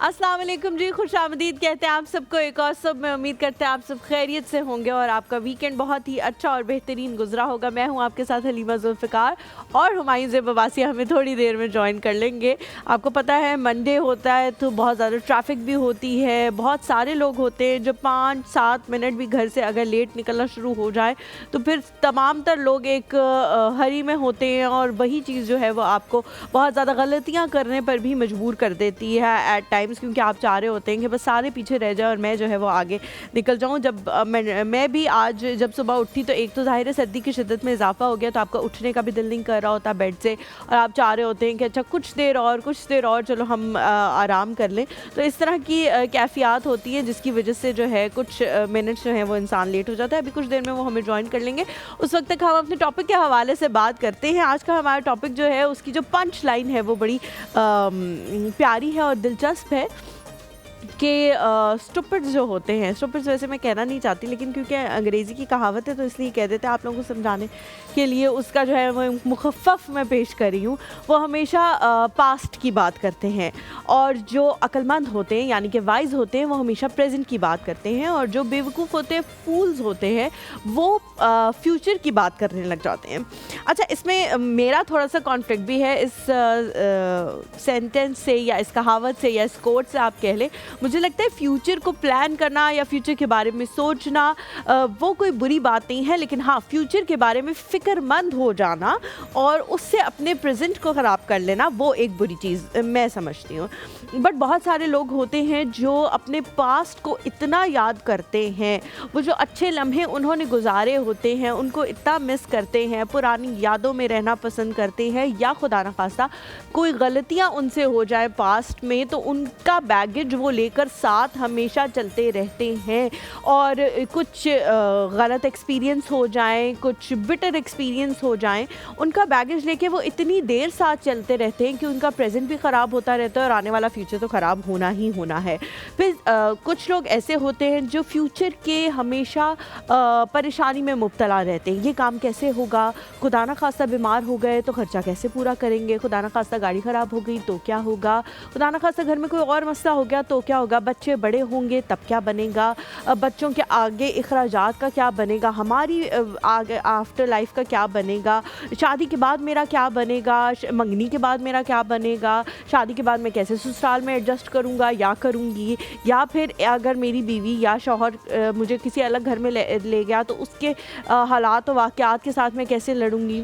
अस्सलाम वालेकुम जी, खुशामदीद कहते हैं आप सबको एक और सब में। उम्मीद करते हैं आप सब खैरियत से होंगे और आपका वीकेंड बहुत ही अच्छा और बेहतरीन गुजरा होगा। मैं हूं आपके साथ हलीमा जुल्फ़िकार और हुमायूं ज़ेब अब्बासी हमें थोड़ी देर में ज्वाइन कर लेंगे। आपको पता है मंडे होता है तो बहुत ज़्यादा ट्रैफिक भी होती है, बहुत सारे लोग होते हैं जो 5-7 मिनट भी घर से अगर लेट निकलना शुरू हो जाए तो फिर तमाम तर लोग एक हरी में होते हैं और वही चीज़ जो है वो आपको बहुत ज़्यादा गलतियाँ करने पर भी मजबूर कर देती है एट टाइम्स, क्योंकि आप चाह रहे होते हैं कि बस सारे पीछे रह जाए और मैं जो है वो आगे निकल जाऊं। जब मैं भी आज जब सुबह उठी तो एक तो ज़ाहिर है सर्दी की शिद्दत में इजाफा हो गया, तो आपका उठने का भी दिल नहीं कर रहा होता बेड से और आप चाह रहे होते हैं कि अच्छा कुछ देर और चलो हम आराम कर लें। तो इस तरह की कैफियत होती है जिसकी वजह से जो है कुछ मिनट्स जो है वो इंसान लेट हो जाता है। अभी कुछ देर में वो हमें ज्वाइन कर लेंगे, उस वक्त तक हम अपने टॉपिक के हवाले से बात करते हैं। आज का हमारा टॉपिक जो है उसकी जो पंच लाइन है वो बड़ी प्यारी है और दिलचस्प है कि स्टूपिड्स जो होते हैं, स्टूपिड्स वैसे मैं कहना नहीं चाहती लेकिन क्योंकि अंग्रेज़ी की कहावत है तो इसलिए कह देते हैं आप लोगों को समझाने के लिए, उसका जो है वो मुखफ़फ़ मैं पेश कर रही हूँ। वो हमेशा पास्ट की बात करते हैं और जो अक्लमंद होते हैं यानी कि वाइज होते हैं वो हमेशा प्रेजेंट की बात करते हैं और जो बेवकूफ़ होते हैं, फूल्स होते हैं, वो फ्यूचर की बात करने लग जाते हैं। अच्छा, इसमें मेरा थोड़ा सा कॉन्फ्लिक्ट भी है इस सेंटेंस से या इस कहावत से या इस कोट से आप कह लें। मुझे लगता है फ्यूचर को प्लान करना या फ्यूचर के बारे में सोचना वो कोई बुरी बात नहीं है, लेकिन हाँ, फ्यूचर के बारे में फ़िक्रमंद हो जाना और उससे अपने प्रेजेंट को ख़राब कर लेना वो एक बुरी चीज़ मैं समझती हूँ। बट बहुत सारे लोग होते हैं जो अपने पास्ट को इतना याद करते हैं, वो जो अच्छे लम्हे उन्होंने गुजारे होते हैं उनको इतना मिस करते हैं, पुरानी यादों में रहना पसंद करते हैं, या खुदा न खास्ता कोई गलतियाँ उनसे हो जाए पास्ट में तो उनका बैगेज वो लेकर साथ हमेशा चलते रहते हैं और कुछ गलत एक्सपीरियंस हो जाएं, कुछ बिटर एक्सपीरियंस हो जाएं, उनका बैगेज लेके वो इतनी देर साथ चलते रहते हैं कि उनका प्रेजेंट भी ख़राब होता रहता है और आने वाला फ्यूचर तो ख़राब होना ही होना है। फिर कुछ लोग ऐसे होते हैं जो फ्यूचर के हमेशा परेशानी में मुब्तला रहते हैं। ये काम कैसे होगा, खुदा न खास्ता बीमार हो गए तो ख़र्चा कैसे पूरा करेंगे, खुदा न खास्ता गाड़ी ख़राब हो गई तो क्या होगा, खुदा न खास्ता घर में कोई और मसला हो गया तो क्या होगा, बच्चे बड़े होंगे तब क्या बनेगा, बच्चों के आगे इखराजात का क्या बनेगा, हमारी आगे आफ्टर लाइफ का क्या बनेगा, शादी के बाद मेरा क्या बनेगा, मंगनी के बाद मेरा क्या बनेगा, शादी के बाद मैं कैसे ससुराल में एडजस्ट करूँगा या करूँगी, या फिर अगर मेरी बीवी या शौहर मुझे किसी अलग घर में ले गया तो उसके हालात और वाक़यात के साथ मैं कैसे लड़ूँगी,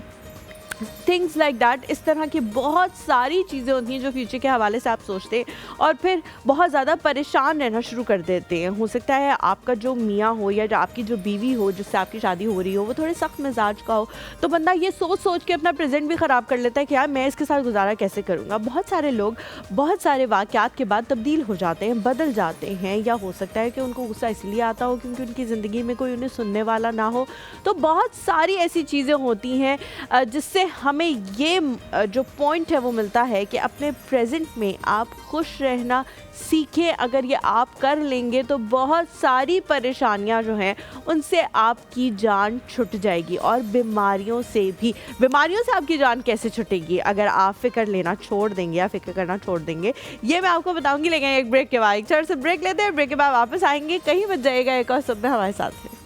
थिंग्स लाइक दैट। इस तरह की बहुत सारी चीज़ें होती हैं जो फ्यूचर के हवाले से आप सोचते हैं और फिर बहुत ज़्यादा परेशान रहना शुरू कर देते हैं। हो सकता है आपका जो मियाँ हो या जो आपकी जो बीवी हो जिससे आपकी शादी हो रही हो वो थोड़े सख्त मिजाज का हो, तो बंदा ये सोच के अपना प्रेजेंट भी ख़राब कर लेता है कि यार मैं इसके साथ गुजारा कैसे करूँगा। बहुत सारे लोग बहुत सारे वाक़यात के बाद तब्दील हो जाते हैं, बदल जाते हैं, या हो सकता है कि उनको गुस्सा इसलिए आता हो क्योंकि उनकी ज़िंदगी में कोई उन्हें सुनने वाला ना हो। तो बहुत सारी ऐसी चीज़ें होती हैं जिससे हमें ये जो पॉइंट है वो मिलता है कि अपने प्रेजेंट में आप खुश रहना सीखें। अगर ये आप कर लेंगे तो बहुत सारी परेशानियां जो हैं उनसे आपकी जान छूट जाएगी और बीमारियों से आपकी जान कैसे छूटेगी अगर आप फ़िक्र लेना छोड़ देंगे या फ़िक्र करना छोड़ देंगे, ये मैं आपको बताऊंगी। लेकिन एक ब्रेक के बाद, एक छोटे से ब्रेक लेते हैं, ब्रेक के बाद वापस आएंगे। कहीं मत जाइएगा, एक और सब में हमारे साथ है।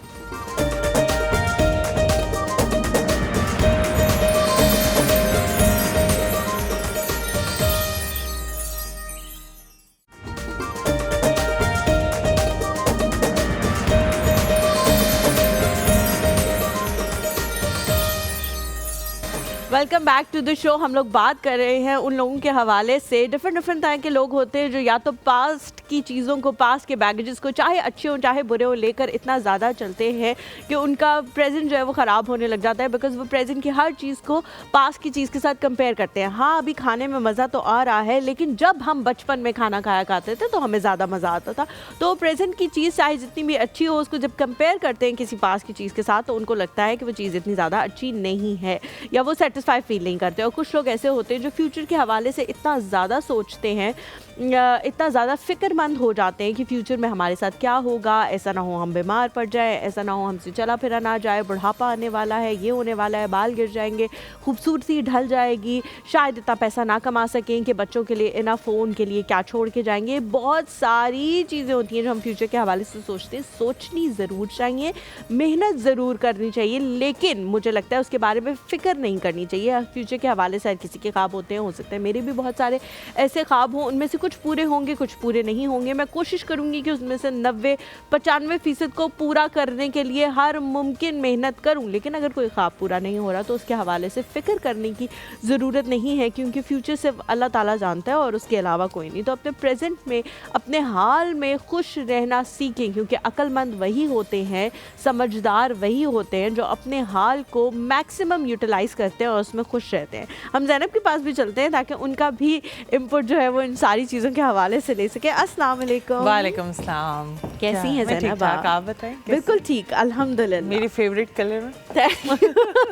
Welcome back to the show. हम लोग बात कर रहे हैं उन लोगों के हवाले से, डिफरेंट तरह के लोग होते हैं जो या तो पास्ट की चीज़ों को, पास्ट के बैगेजेस को, चाहे अच्छे हों चाहे बुरे हों, लेकर इतना ज़्यादा चलते हैं कि उनका प्रेजेंट जो है वो ख़राब होने लग जाता है, बिकॉज वो प्रेजेंट की हर चीज़ को पास्ट की चीज़ के साथ कंपेयर करते हैं। हाँ, अभी खाने में मज़ा तो आ रहा है, लेकिन जब हम बचपन में खाना खाया करते थे तो हमें ज़्यादा मज़ा आता था। तो प्रेजेंट की चीज़ चाहे जितनी भी अच्छी हो, उसको जब कंपेयर करते हैं किसी पास्ट की चीज़ के साथ तो उनको लगता है कि वो चीज़ इतनी ज़्यादा अच्छी नहीं है या वो सेटिस्फाई सेटिस्फाई फील नहीं करते। और कुछ लोग ऐसे होते हैं जो फ्यूचर के हवाले से इतना ज़्यादा सोचते हैं, इतना ज़्यादा फ़िक्रमंद हो जाते हैं कि फ्यूचर में हमारे साथ क्या होगा, ऐसा ना हो हम बीमार पड़ जाए, ऐसा ना हो हमसे चला फिरा ना जाए, बुढ़ापा आने वाला है, ये होने वाला है, बाल गिर जाएंगे, खूबसूरती ढल जाएगी, शायद इतना पैसा ना कमा सकें कि बच्चों के लिए इना फ़ोन के लिए क्या छोड़ के जाएंगे। बहुत सारी चीज़ें होती हैं जो हम फ्यूचर के हवाले से सोचते हैं। सोचनी ज़रूर चाहिए, मेहनत ज़रूर करनी चाहिए, लेकिन मुझे लगता है उसके बारे में फ़िक्र नहीं करनी चाहिए। फ्यूचर के हवाले से हर किसी के ख्वाब होते हैं, हो सकता है मेरे भी बहुत सारे ऐसे ख्वाब हों, उनमें से कुछ पूरे होंगे, कुछ पूरे नहीं होंगे। मैं कोशिश करूंगी कि उसमें से 90-95% को पूरा करने के लिए हर मुमकिन मेहनत करूं, लेकिन अगर कोई ख्वाब पूरा नहीं हो रहा तो उसके हवाले से फ़िक्र करने की ज़रूरत नहीं है, क्योंकि फ्यूचर सिर्फ अल्लाह ताला जानता है और उसके अलावा कोई नहीं। तो अपने प्रेजेंट में, अपने हाल में खुश रहना सीखें, क्योंकि अक्लमंद वही होते हैं, समझदार वही होते हैं जो अपने हाल को मैक्सिमम यूटिलाइज़ करते हैं और उसमें खुश रहते हैं। हम ज़ैनब के पास भी चलते हैं ताकि उनका भी इनपुट जो है वो इन सारी चीज़ों के हवाले से ले सके। अस्सलाम वालेकुम। वालेकुम सलाम। कैसी हैं ज़ैनब आप? आप बताएं। बिल्कुल ठीक, अल्हम्दुलिल्लाह। मेरी फेवरेट कलर है।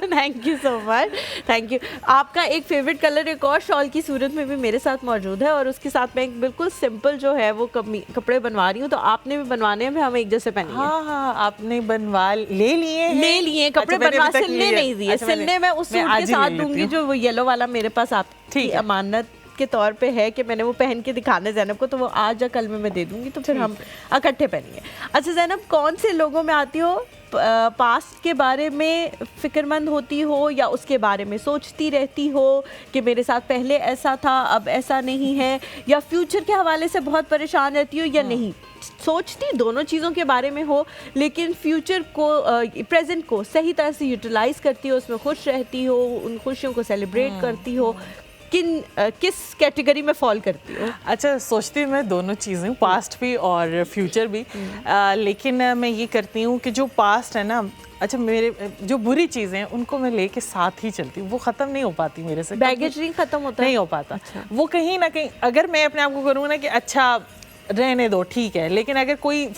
Thank you so much, thank you. आपका एक फेवरेट कलर एक और शॉल की सूरत में भी मेरे साथ मौजूद है, और उसके साथ मैं एक बिल्कुल सिंपल जो है वो कपड़े बनवा रही हूँ, तो आपने भी बनवाने हैं, हम एक जैसे पहनेंगे। हाँ, आपने बनवा ले लिए कपड़े बनवा, सिलने नहीं दिए। सिलने मैं उस सूट के साथ दूंगी जो वो येलो वाला मेरे पास आपकी अमानत के तौर पे है कि मैंने वो पहन के दिखाना है ज़ैनब को, तो वो आज या कल में मैं दे दूंगी, तो फिर हम इकट्ठे पहनेंगे। अच्छा ज़ैनब, कौन से लोगों में आती हो? पास्ट के बारे में फ़िक्रमंद होती हो या उसके बारे में सोचती रहती हो कि मेरे साथ पहले ऐसा था अब ऐसा नहीं है, या फ्यूचर के हवाले से बहुत परेशान रहती हो या नहीं? सोचती दोनों चीज़ों के बारे में हो, लेकिन फ्यूचर को, प्रेजेंट को सही तरह से यूटिलाइज़ करती हो, उसमें खुश रहती हो, उन खुशियों को सेलिब्रेट करती हो, किस कैटेगरी में फॉल करती हो? अच्छा, सोचती हूँ मैं दोनों चीज़ें, पास्ट भी और फ्यूचर भी, लेकिन मैं ये करती हूँ कि जो पास्ट है ना, अच्छा मेरे जो बुरी चीज़ें हैं उनको मैं लेके साथ ही चलती हूँ, वो ख़त्म नहीं हो पाती मेरे से। बैगेज नहीं ख़त्म होता, नहीं हो पाता। अच्छा। वो कहीं ना कहीं अगर मैं अपने आप को करूँ ना कि अच्छा रहने दो ठीक है, लेकिन अगर कोई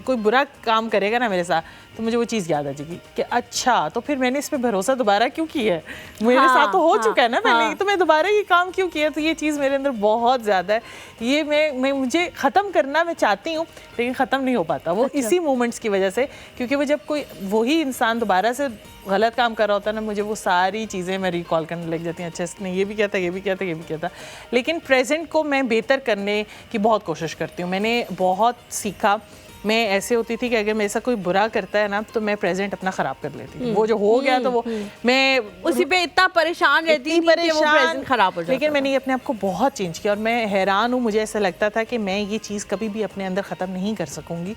बुरा काम करेगा ना मेरे साथ, तो मुझे वो चीज़ याद आ जाएगी कि अच्छा तो फिर मैंने इस पे भरोसा दोबारा क्यों किया है, मेरे साथ तो हो चुका है ना पहले, तो मैं दोबारा ये काम क्यों किया। तो ये चीज़ मेरे अंदर बहुत ज़्यादा है, ये मैं मुझे ख़त्म करना मैं चाहती हूँ, लेकिन ख़त्म नहीं हो पाता वो। अच्छा। इसी मोमेंट्स की वजह से, क्योंकि वो जब कोई वही इंसान दोबारा से गलत काम कर रहा होता है ना, मुझे वो सारी चीज़ें मैं रिकॉल करने लग जाती हैं। अच्छा इसने ये भी किया था, ये भी किया था, ये भी किया था। लेकिन प्रेजेंट को मैं बेहतर करने की बहुत कोशिश करती हूँ। मैंने बहुत सीखा। मैं ऐसे होती थी कि अगर मेरे साथ कोई बुरा करता है ना, तो मैं प्रेजेंट अपना ख़राब कर लेती हूँ। वो जो हो गया तो वो मैं उसी पे इतना परेशान रहती थी कि वो प्रेजेंट ख़राब हो जाता। लेकिन मैंने अपने आप को बहुत चेंज किया और मैं हैरान हूँ। मुझे ऐसा लगता था कि मैं ये चीज़ कभी भी अपने अंदर ख़त्म नहीं कर सकूँगी,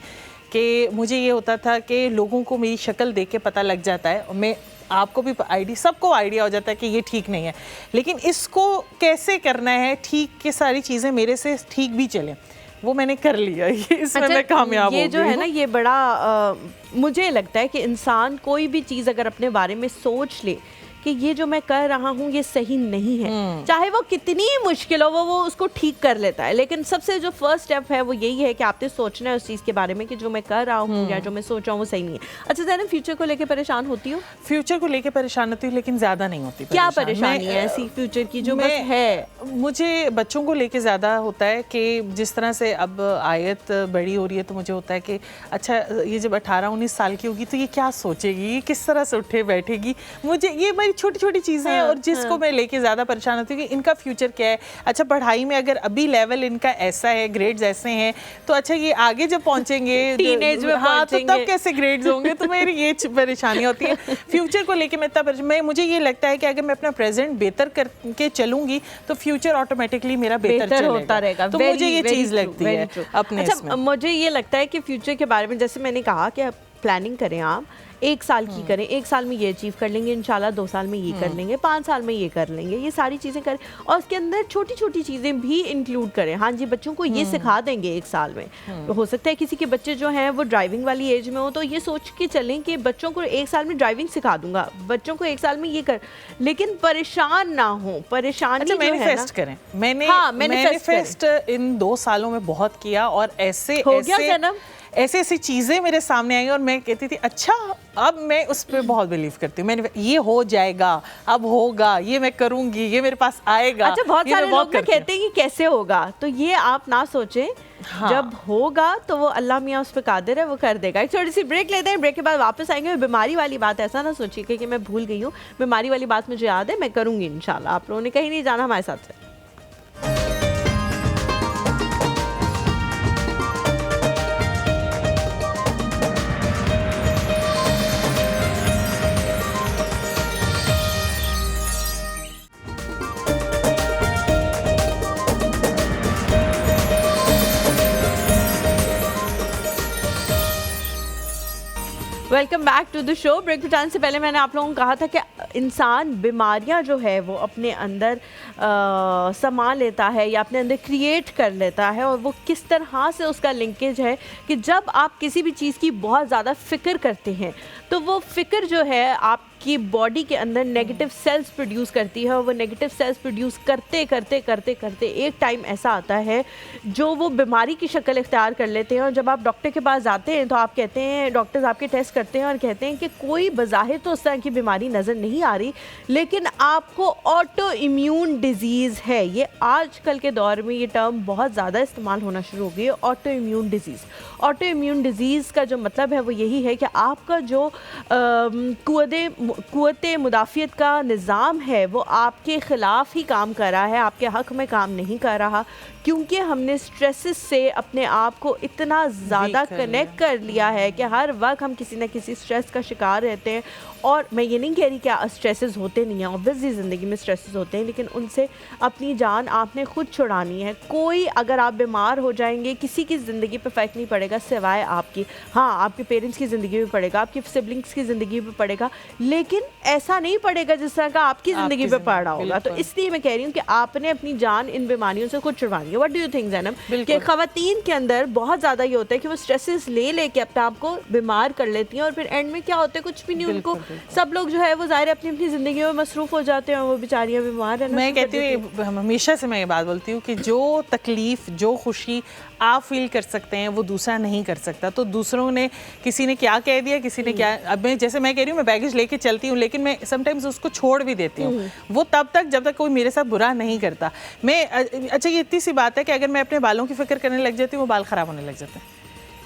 कि मुझे ये होता था कि लोगों को मेरी शक्ल देख के पता लग जाता है, और मैं आपको भी सबको आइडिया हो जाता है कि ये ठीक नहीं है, लेकिन इसको कैसे करना है ठीक, कि सारी चीज़ें मेरे से ठीक भी चलें, वो मैंने कर लिया। इसमें मैं कामयाब हो गई। ये जो है ना, ये बड़ा मुझे लगता है कि इंसान कोई भी चीज़ अगर अपने बारे में सोच ले कि ये जो मैं कर रहा हूँ ये सही नहीं है, चाहे वो कितनी मुश्किल हो, वो उसको ठीक कर लेता है। लेकिन सबसे जो फर्स्ट स्टेप है वो यही है कि आपने सोचना है उस चीज़ के बारे में कि जो मैं कर रहा हूँ या जो मैं सोच रहा हूँ वो सही नहीं है। अच्छा ज़ैनब, फ्यूचर को लेके परेशान होती हूँ? फ्यूचर को लेके परेशान होती हूँ, लेकिन ज़्यादा नहीं होती। क्या परेशानी है ऐसी फ्यूचर की जो बस है? मुझे बच्चों को लेके ज़्यादा होता है कि जिस तरह से अब आयत बड़ी हो रही है, तो मुझे होता है कि अच्छा ये जब 18-19 साल की होगी तो ये क्या सोचेगी, ये किस तरह से उठे बैठेगी। मुझे ये मेरी छोटी छोटी चीज़ें हैं, और जिसको मैं लेके ज़्यादा परेशान होती हूँ कि इनका फ्यूचर क्या है। अच्छा पढ़ाई में अगर अभी लेवल इनका ऐसा है, ग्रेड्स ऐसे हैं, तो अच्छा ये आगे जब पहुँचेंगे टीनेज में, हाँ, तो तब कैसे ग्रेड्स होंगे। तो मेरी ये परेशानी होती है फ्यूचर को लेके। मुझे ये लगता है कि अगर मैं अपना प्रेजेंट बेहतर करके चलूंगी तो फ्यूचर ऑटोमेटिकली मेरा बेहतर होता रहेगा। तो मुझे ये चीज़ लगती है अपने। अच्छा, मुझे ये लगता है कि फ्यूचर के बारे में जैसे मैंने कहा कि प्लानिंग करें, आप 1 साल की करें, 1 साल में ये अचीव कर लेंगे, इंशाल्लाह 2 साल में ये कर लेंगे, 5 साल में ये कर लेंगे, ये सारी चीज़ें करें, और उसके अंदर छोटी छोटी चीज़ें भी इंक्लूड करें। हाँ जी, बच्चों को ये सिखा देंगे 1 साल में। तो हो सकता है किसी के बच्चे जो हैं वो ड्राइविंग वाली एज में हो, तो ये सोच के चलें कि बच्चों को 1 साल में ड्राइविंग सिखा दूंगा, बच्चों को 1 साल में ये कर, लेकिन परेशान ना हो। परेशानी अच्छा, मैनिफेस्ट करें। मैंने मैनिफेस्ट इन 2 सालों में बहुत किया, और ऐसे हो गया जन्म ऐसी ऐसी चीज़ें मेरे सामने आई और मैं कहती थी अच्छा अब मैं उस पर बहुत बिलीव करती हूँ। मैंने ये हो जाएगा, अब होगा, ये मैं करूँगी, ये मेरे पास आएगा। अच्छा, बहुत ये सारे मैं लोग ना करती हूँ। कहते हैं कि कैसे होगा, तो ये आप ना सोचें। हाँ। जब होगा तो वो अल्लाह मियाँ उस पर कादिर है, वो कर देगा। एक छोटी सी ब्रेक लेते हैं, ब्रेक के बाद वापस आएंगे। बीमारी वाली बात ऐसा ना सोचिए कि मैं भूल गई हूँ, बीमारी वाली बात मुझे याद है, मैं करूँगी इंशाल्लाह। आप लोगों ने कहीं नहीं जाना, हमारे साथ से। Welcome back to the show. Break बिताने से पहले मैंने आप लोगों को कहा था कि इंसान बीमारियां जो है वो अपने अंदर समा लेता है या अपने अंदर क्रिएट कर लेता है, और वो किस तरह से उसका लिंकेज है कि जब आप किसी भी चीज़ की बहुत ज़्यादा फ़िक्र करते हैं तो वो फ़िक्र जो है आपकी बॉडी के अंदर नेगेटिव सेल्स प्रोड्यूस करती है, और वो नेगेटिव सेल्स प्रोड्यूस करते करते करते करते एक टाइम ऐसा आता है जो वो बीमारी की शक्ल इख्तियार कर लेते हैं। और जब आप डॉक्टर के पास जाते हैं तो आप कहते हैं, डॉक्टर्स आपके टेस्ट करते हैं और कहते हैं कि कोई बज़ाहिर तो उस तरह की बीमारी नज़र नहीं आ रही, लेकिन आपको ऑटो इम्यून डिजीज़ है। ये आजकल के दौर में ये टर्म बहुत ज़्यादा इस्तेमाल होना शुरू हो गई है, auto immune disease. Auto immune disease का जो मतलब है वो यही है कि आपका जो क़ुव्वत मुदाफ़ियत का निज़ाम है वो आपके ख़िलाफ़ ही काम कर रहा है, आपके हक़ में काम नहीं कर रहा, क्योंकि हमने स्ट्रेसेस से अपने आप को इतना ज़्यादा कनेक्ट कर लिया है कि हर वक्त हम किसी न किसी स्ट्रेस का शिकार रहते हैं। और मैं ये नहीं कह रही कि स्ट्रेसेस होते नहीं हैं, ऑब्वियसली ज़िंदगी में स्ट्रेसेस होते हैं, लेकिन उनसे अपनी जान आपने खुद छुड़ानी है। कोई अगर आप बीमार हो जाएंगे, किसी की ज़िंदगी पे फ़र्क नहीं पड़ेगा सिवाय आपकी। हाँ, आपके पेरेंट्स की ज़िंदगी में पड़ेगा, आपकी सिबलिंग्स की ज़िंदगी में पड़ेगा, लेकिन ऐसा नहीं पड़ेगा जिस तरह का आपकी ज़िंदगी पे पड़ रहा होगा। तो इसलिए मैं कह रही हूँ कि आपने अपनी जान इन बीमारियों से खुद छुड़वानी है। What do you think Zainab, कि ख़वातीन के अंदर बहुत ज़्यादा ये होता है कि वो स्ट्रेसेस ले लेके अपने आप को बीमार कर लेती हैं, और फिर एंड में क्या होता है, कुछ भी नहीं उनको। सब लोग जो है वो ज़ाहिर अपनी अपनी ज़िंदगी में मसरूफ़ हो जाते हैं, वो बेचारियाँ बीमार रहना। मैं कहती हूँ, हमेशा से मैं ये बात बोलती हूँ कि जो तकलीफ़, जो खुशी आप फील कर सकते हैं वो दूसरा नहीं कर सकता। तो दूसरों ने, किसी ने क्या कह दिया, किसी ने क्या, अब मैं जैसे मैं कह रही हूँ मैं बैगेज लेके चलती हूँ, लेकिन मैं समटाइम्स उसको छोड़ भी देती हूँ, वो तब तक जब तक कोई मेरे साथ बुरा नहीं करता। मैं अच्छा, ये इतनी सी बात है कि अगर मैं अपने बालों की फिक्र करने लग जाती हूँ, वो बाल ख़राब होने लग जाते हैं।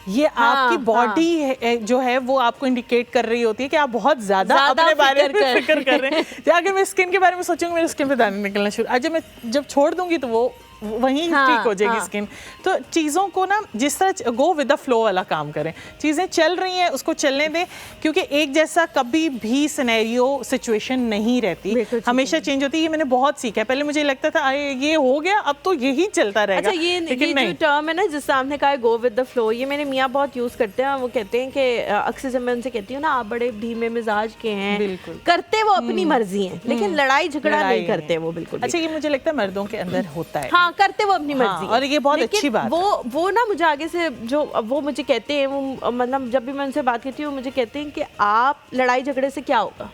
ये आपकी बॉडी जो है वो आपको इंडिकेट कर रही होती है कि आप बहुत ज़्यादा अपने बारे में फिक्र कर रहे हैं। अगर मैं स्किन के बारे में सोचूंगी, मेरे स्किन पे दाने निकलना शुरू, आज जब छोड़ दूंगी तो वो वहीं ठीक हो जाएगी स्किन। तो चीज़ों को ना जिस तरह गो विद द फ्लो वाला काम करें, चीज़ें चल रही हैं उसको चलने दें, क्योंकि एक जैसा कभी भी सिनेरियो सिचुएशन नहीं रहती, हमेशा चेंज होती है। ये मैंने बहुत सीखा है। पहले मुझे लगता था ये हो गया, अब तो यही चलता रहेगा। अच्छा, ये जो टर्म है ना जिस सामने कहा गो विद द फ्लो, ये मेरे मियाँ बहुत यूज़ करते हैं। वो कहते हैं कि अक्सर जब मैं उनसे कहती हूँ ना आप बड़े धीमे मिजाज के हैं, करते वो अपनी मर्जी है, लेकिन लड़ाई झगड़ा नहीं करते वो बिल्कुल। अच्छा, ये मुझे लगता है मर्दों के अंदर होता है। हाँ, करते वो अपनी मर्जी। और ये बहुत अच्छी बात। वो ना मुझे आगे से जो वो मुझे कहते हैं, वो मतलब जब भी मैं उनसे बात करती हूँ मुझे कहते हैं कि आप लड़ाई झगड़े से क्या होगा,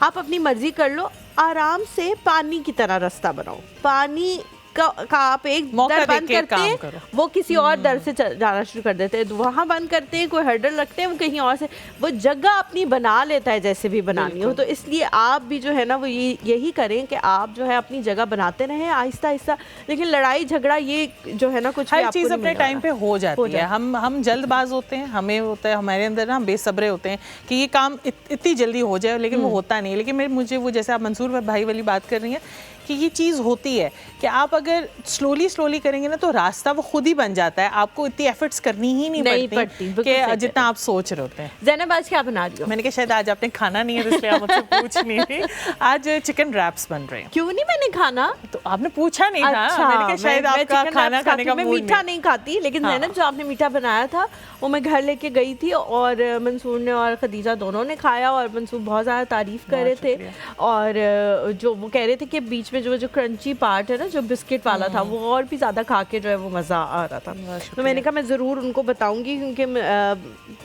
आप अपनी मर्जी कर लो, आराम से पानी की तरह रास्ता बनाओ। पानी का आप एक दर बंद करते हैं, वो किसी और दर से जाना शुरू कर देते हैं, वहाँ बंद करते हैं, कोई हर्डल रखते हैं, वो कहीं और से, वो जगह अपनी बना लेता है जैसे भी बनानी हो। तो इसलिए आप भी जो है ना वो यही करें कि आप जो है अपनी जगह बनाते रहें आहिस्ता आहिस्ता, लेकिन लड़ाई झगड़ा ये जो है ना कुछ हर चीज़ अपने टाइम पे हो जाती है। हम जल्दबाज होते हैं, हमें होता है हमारे अंदर ना, हम बेसब्रे होते हैं कि ये काम इतनी जल्दी हो जाए, लेकिन वो होता नहीं। लेकिन मुझे वो जैसे आप मंसूर भाई वाली बात कर रही हैं कि ये चीज़ होती है कि आप अगर स्लोली करेंगे ना तो रास्ता वो खुद ही बन जाता है, आपको इतनी एफर्ट्स करनी ही नहीं पड़ती कि जितना आप सोच रहे होते हैं। ज़ैनब आज क्या बना रही हो? मैंने कहा शायद आज आपने खाना नहीं है इसलिए आप मुझसे पूछ नहीं रही। आज चिकन रैप्स बन रहे हैं। क्यों नहीं मैंने खाना? तो आपने पूछा नहीं था। अच्छा, मैंने कहा शायद आपका खाना खाने का मैं मीठा नहीं खाती, लेकिन ज़ैनब जो आपने मीठा बनाया था वो मैं घर लेके गई थी और मंसूर ने और खदीजा दोनों ने खाया, और मंसूर बहुत ज़्यादा तारीफ़ कर रहे थे, और जो वो कह रहे थे कि बीच में में जो क्रंची पार्ट है ना, जो बिस्किट वाला था, वो और भी ज़्यादा खा के जो है वो मज़ा आ रहा था। तो मैंने कहा मैं ज़रूर उनको बताऊंगी, क्योंकि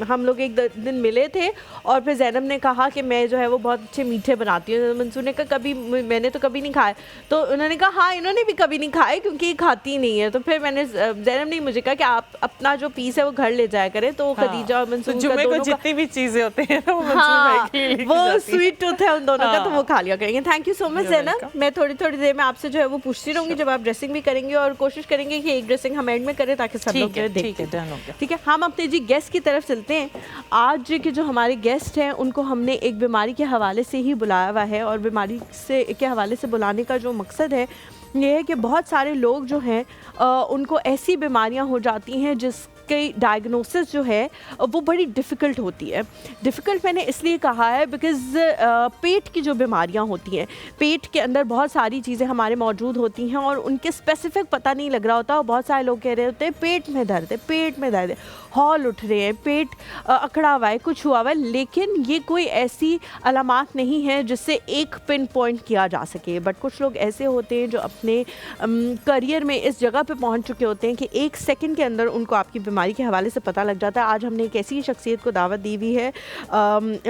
हम लोग एक दिन मिले थे और फिर ज़ैनब ने कहा कि मैं जो है वो बहुत अच्छे मीठे बनाती हूँ। मंसूर ने कहा कभी, मैंने तो कभी नहीं खाए। तो उन्होंने कहा हाँ, इन्होंने भी कभी नहीं खाए क्योंकि ये खाती नहीं है। तो फिर मैंने, ज़ैनब ने मुझे कहा कि आप अपना जो पीस है वो घर ले जाया करें। तो खदीजा और मंसूर का दोनों जितनी भी चीज़ें होते हैं ना, हाँ, वो स्वीट टूथ है उन दोनों का, तो वो खा लिया करेंगे। Thank you so much Zainab. मैं थोड़ी थोड़ी देर में आपसे जो है वो पूछती रहूंगी जब आप ड्रेसिंग भी करेंगे, और कोशिश करेंगे कि एक ड्रेसिंग हम एंड में करें ताकि सब लोग देखते हैं। ठीक है, हम अपने जी गेस्ट की तरफ चलते हैं। आज के जो हमारे गेस्ट हैं उनको हमने एक बीमारी के हवाले से ही बुलाया हुआ है, और बीमारी से के हवाले से बुलाने का जो मकसद है ये है कि बहुत सारे लोग जो हैं उनको ऐसी बीमारियां हो जाती हैं जिसके डायग्नोसिस जो है वो बड़ी डिफ़िकल्ट होती है। डिफ़िकल्ट मैंने इसलिए कहा है बिकॉज़ पेट की जो बीमारियां होती हैं, पेट के अंदर बहुत सारी चीज़ें हमारे मौजूद होती हैं और उनके स्पेसिफिक पता नहीं लग रहा होता। और बहुत सारे लोग कह रहे होते हैं पेट में दर्द है, पेट में दर्द है, हॉल उठ रहे हैं, पेट अकड़ा हुआ है, कुछ हुआ हुआ है, लेकिन ये कोई ऐसी अलामात नहीं है जिससे एक पिन पॉइंट किया जा सके। बट कुछ लोग ऐसे होते हैं जो अपने करियर में इस जगह पे पहुंच चुके होते हैं कि एक सेकंड के अंदर उनको आपकी बीमारी के हवाले से पता लग जाता है। आज हमने एक ऐसी शख्सियत को दावत दी हुई है।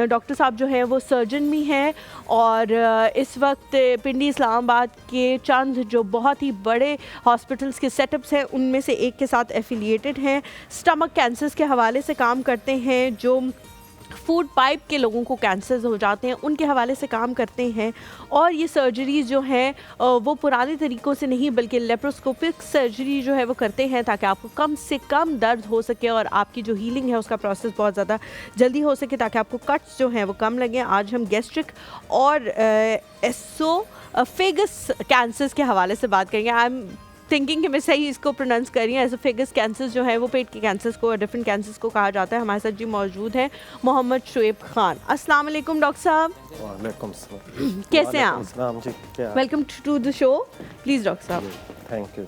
डॉक्टर साहब जो हैं वो सर्जन भी हैं, और इस वक्त पिंडी इस्लामाबाद के चंद जो बहुत ही बड़े हॉस्पिटल्स के सेटअप्स हैं उनमें से एक के साथ एफिलिएटेड हैं। स्टमक कैंसर्स के हवाले से काम करते हैं, जो फूड पाइप के लोगों को कैंसर्स हो जाते हैं उनके हवाले से काम करते हैं। और ये सर्जरीज जो हैं वो पुराने तरीक़ों से नहीं बल्कि लेप्रोस्कोपिक सर्जरी जो है वो करते हैं ताकि आपको कम से कम दर्द हो सके और आपकी जो हीलिंग है उसका प्रोसेस बहुत ज़्यादा जल्दी हो सके, ताकि आपको कट्स जो हैं वो कम लगें। आज हम गैस्ट्रिक और एसोफेगस कैंसर्स के हवाले से बात करेंगे। आई एम थिंकिंग कि मैं सही इसको प्रोनाउंस कर रही हूँ। एसोफेगस कैंसर्स जो है वो पेट के कैंसर्स को और डिफरेंट कैंसर्स को कहा जाता है। हमारे साथ जी मौजूद हैं मोहम्मद शुएब खान। अस्सलाम वालेकुम डॉक्टर साहब। वालेकुम सलाम। कैसे हैं आप? सलाम जी, क्या? Welcome to the show. Please doctor साहब। Thank you.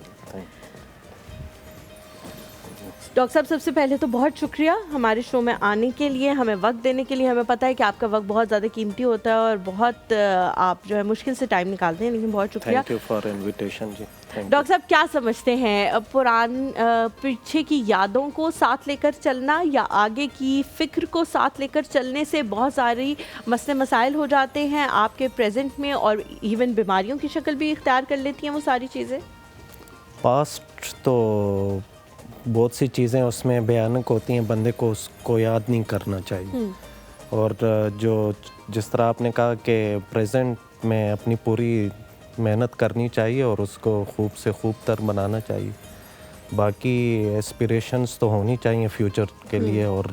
डॉक्टर साहब सबसे पहले तो बहुत शुक्रिया हमारे शो में आने के लिए, हमें वक्त देने के लिए। हमें पता है कि आपका वक्त बहुत ज़्यादा कीमती होता है और बहुत आप जो है मुश्किल से टाइम निकालते हैं, लेकिन बहुत शुक्रिया। Thank you for invitation ji. Doctor साहब क्या समझते हैं, पीछे की यादों को साथ लेकर चलना या आगे की फ़िक्र को साथ लेकर चलने से बहुत सारी मसले मसाइल हो जाते हैं आपके प्रेजेंट में, और इवन बीमारियों की शक्ल भी इख्तियार कर लेती हैं वो सारी चीज़ें? पास्ट तो बहुत सी चीज़ें उसमें भयानक होती हैं, बंदे को उसको याद नहीं करना चाहिए। और जो जिस तरह आपने कहा कि प्रेजेंट में अपनी पूरी मेहनत करनी चाहिए और उसको खूब से खूब तर बनाना चाहिए। बाकी एस्पिरेशंस तो होनी चाहिए फ्यूचर के लिए, और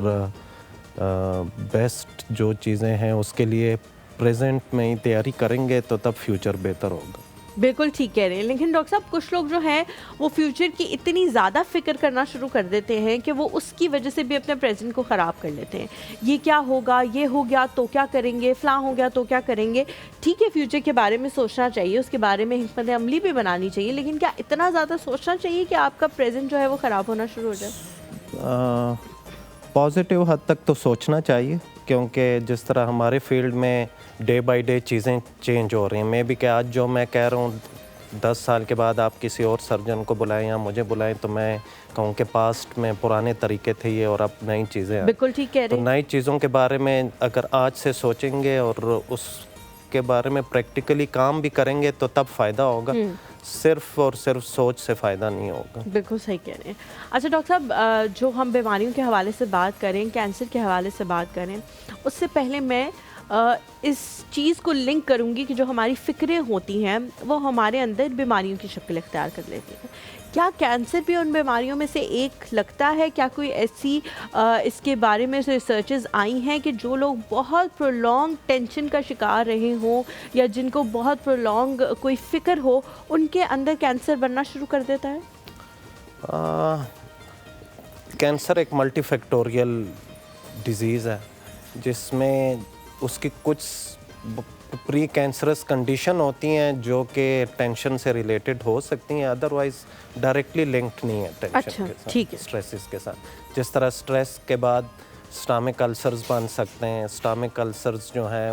बेस्ट जो चीज़ें हैं उसके लिए प्रेजेंट में ही तैयारी करेंगे तो तब फ्यूचर बेहतर होगा। बिल्कुल ठीक कह रहे हैं, लेकिन डॉक्टर साहब कुछ लोग जो हैं वो फ्यूचर की इतनी ज़्यादा फिक्र करना शुरू कर देते हैं कि वो उसकी वजह से भी अपने प्रेजेंट को ख़राब कर लेते हैं। ये क्या होगा, ये हो गया तो क्या करेंगे, फ़लाँ हो गया तो क्या करेंगे। ठीक है, फ्यूचर के बारे में सोचना चाहिए, उसके बारे में हिकमत अमली भी बनानी चाहिए, लेकिन क्या इतना ज़्यादा सोचना चाहिए कि आपका प्रेजेंट जो है वो ख़राब होना शुरू हो जाए? पॉजिटिव हद तक तो सोचना चाहिए, क्योंकि जिस तरह हमारे फील्ड में डे बाय डे चीज़ें चेंज हो रही हैं। मैं भी क्या आज जो मैं कह रहा हूँ 10 साल के बाद आप किसी और सर्जन को बुलाएं या मुझे बुलाएं तो मैं कहूँ कि पास्ट में पुराने तरीके थे ये और अब नई चीज़ें। बिल्कुल ठीक कह रहे हैं। तो नई चीज़ों के बारे में अगर आज से सोचेंगे और उसके बारे में प्रैक्टिकली काम भी करेंगे तो तब फ़ायदा होगा। सिर्फ और सिर्फ सोच से फ़ायदा नहीं होगा। बिल्कुल सही कह रहे हैं। अच्छा डॉक्टर साहब, जो हम बीमारियों के हवाले से बात करें, कैंसर के हवाले से बात करें, उससे पहले मैं इस चीज़ को लिंक करूंगी कि जो हमारी फ़िक्रें होती हैं वो हमारे अंदर बीमारियों की शक्ल इख्तियार कर लेती हैं। क्या कैंसर भी उन बीमारियों में से एक लगता है? क्या कोई ऐसी इसके बारे में रिसर्चेस आई हैं कि जो लोग बहुत प्रोलॉन्ग टेंशन का शिकार रहे हों या जिनको बहुत प्रोलॉन्ग कोई फ़िक्र हो, उनके अंदर कैंसर बनना शुरू कर देता है? कैंसर एक मल्टीफैक्टोरियल डिज़ीज़ है जिसमें उसकी कुछ प्री कैंसरस कंडीशन होती हैं जो कि टेंशन से रिलेटेड हो सकती हैं, अदरवाइज डायरेक्टली लिंक्ड नहीं है टेंशन के साथ, ठीक है। स्ट्रेसेस के साथ। जिस तरह स्ट्रेस के बाद स्टमक अल्सर्स बन सकते हैं, स्टमक अल्सर्स जो हैं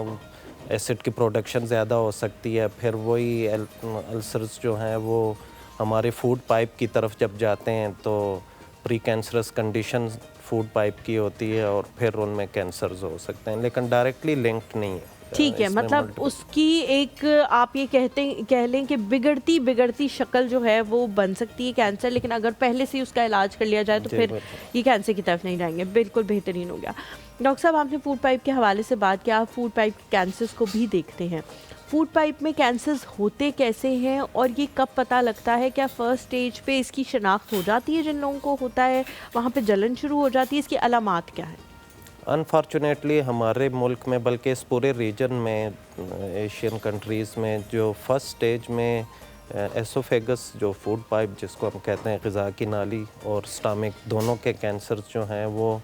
एसिड की प्रोडक्शन ज़्यादा हो सकती है। फिर वही अल्सर्स जो हैं वो हमारे फूड पाइप की तरफ जब जाते हैं तो pre cancerous condition food pipe की होती है और फिर उनमें कैंसर्स हो सकते हैं, लेकिन डायरेक्टली लिंक्ड नहीं है। ठीक है, इसमें मतलब उसकी एक आप ये कह लें कि बिगड़ती बिगड़ती शक्ल जो है वो बन सकती है कैंसर, लेकिन अगर पहले से ही उसका इलाज कर लिया जाए तो जी, फिर बिल्कुल। ये कैंसर की तरफ नहीं जाएंगे। बिल्कुल बेहतरीन हो गया। डॉक्टर साहब, आपने फूड पाइप के हवाले से बात किया, आप फूड पाइप कैंसर्स को भी देखते हैं। फूड पाइप में कैंसर्स होते कैसे हैं और ये कब पता लगता है? क्या फर्स्ट स्टेज पे इसकी शनाख्त हो जाती है जिन लोगों को होता है, वहाँ पे जलन शुरू हो जाती है? इसकी अलामात क्या है? अनफॉर्चुनेटली हमारे मुल्क में, बल्कि इस पूरे रीजन में, एशियन कंट्रीज़ में, जो फर्स्ट स्टेज में एसोफेगस, जो फूड पाइप जिसको हम कहते हैं, ग़िज़ा की नाली और स्टमक, दोनों के कैंसर जो हैं वो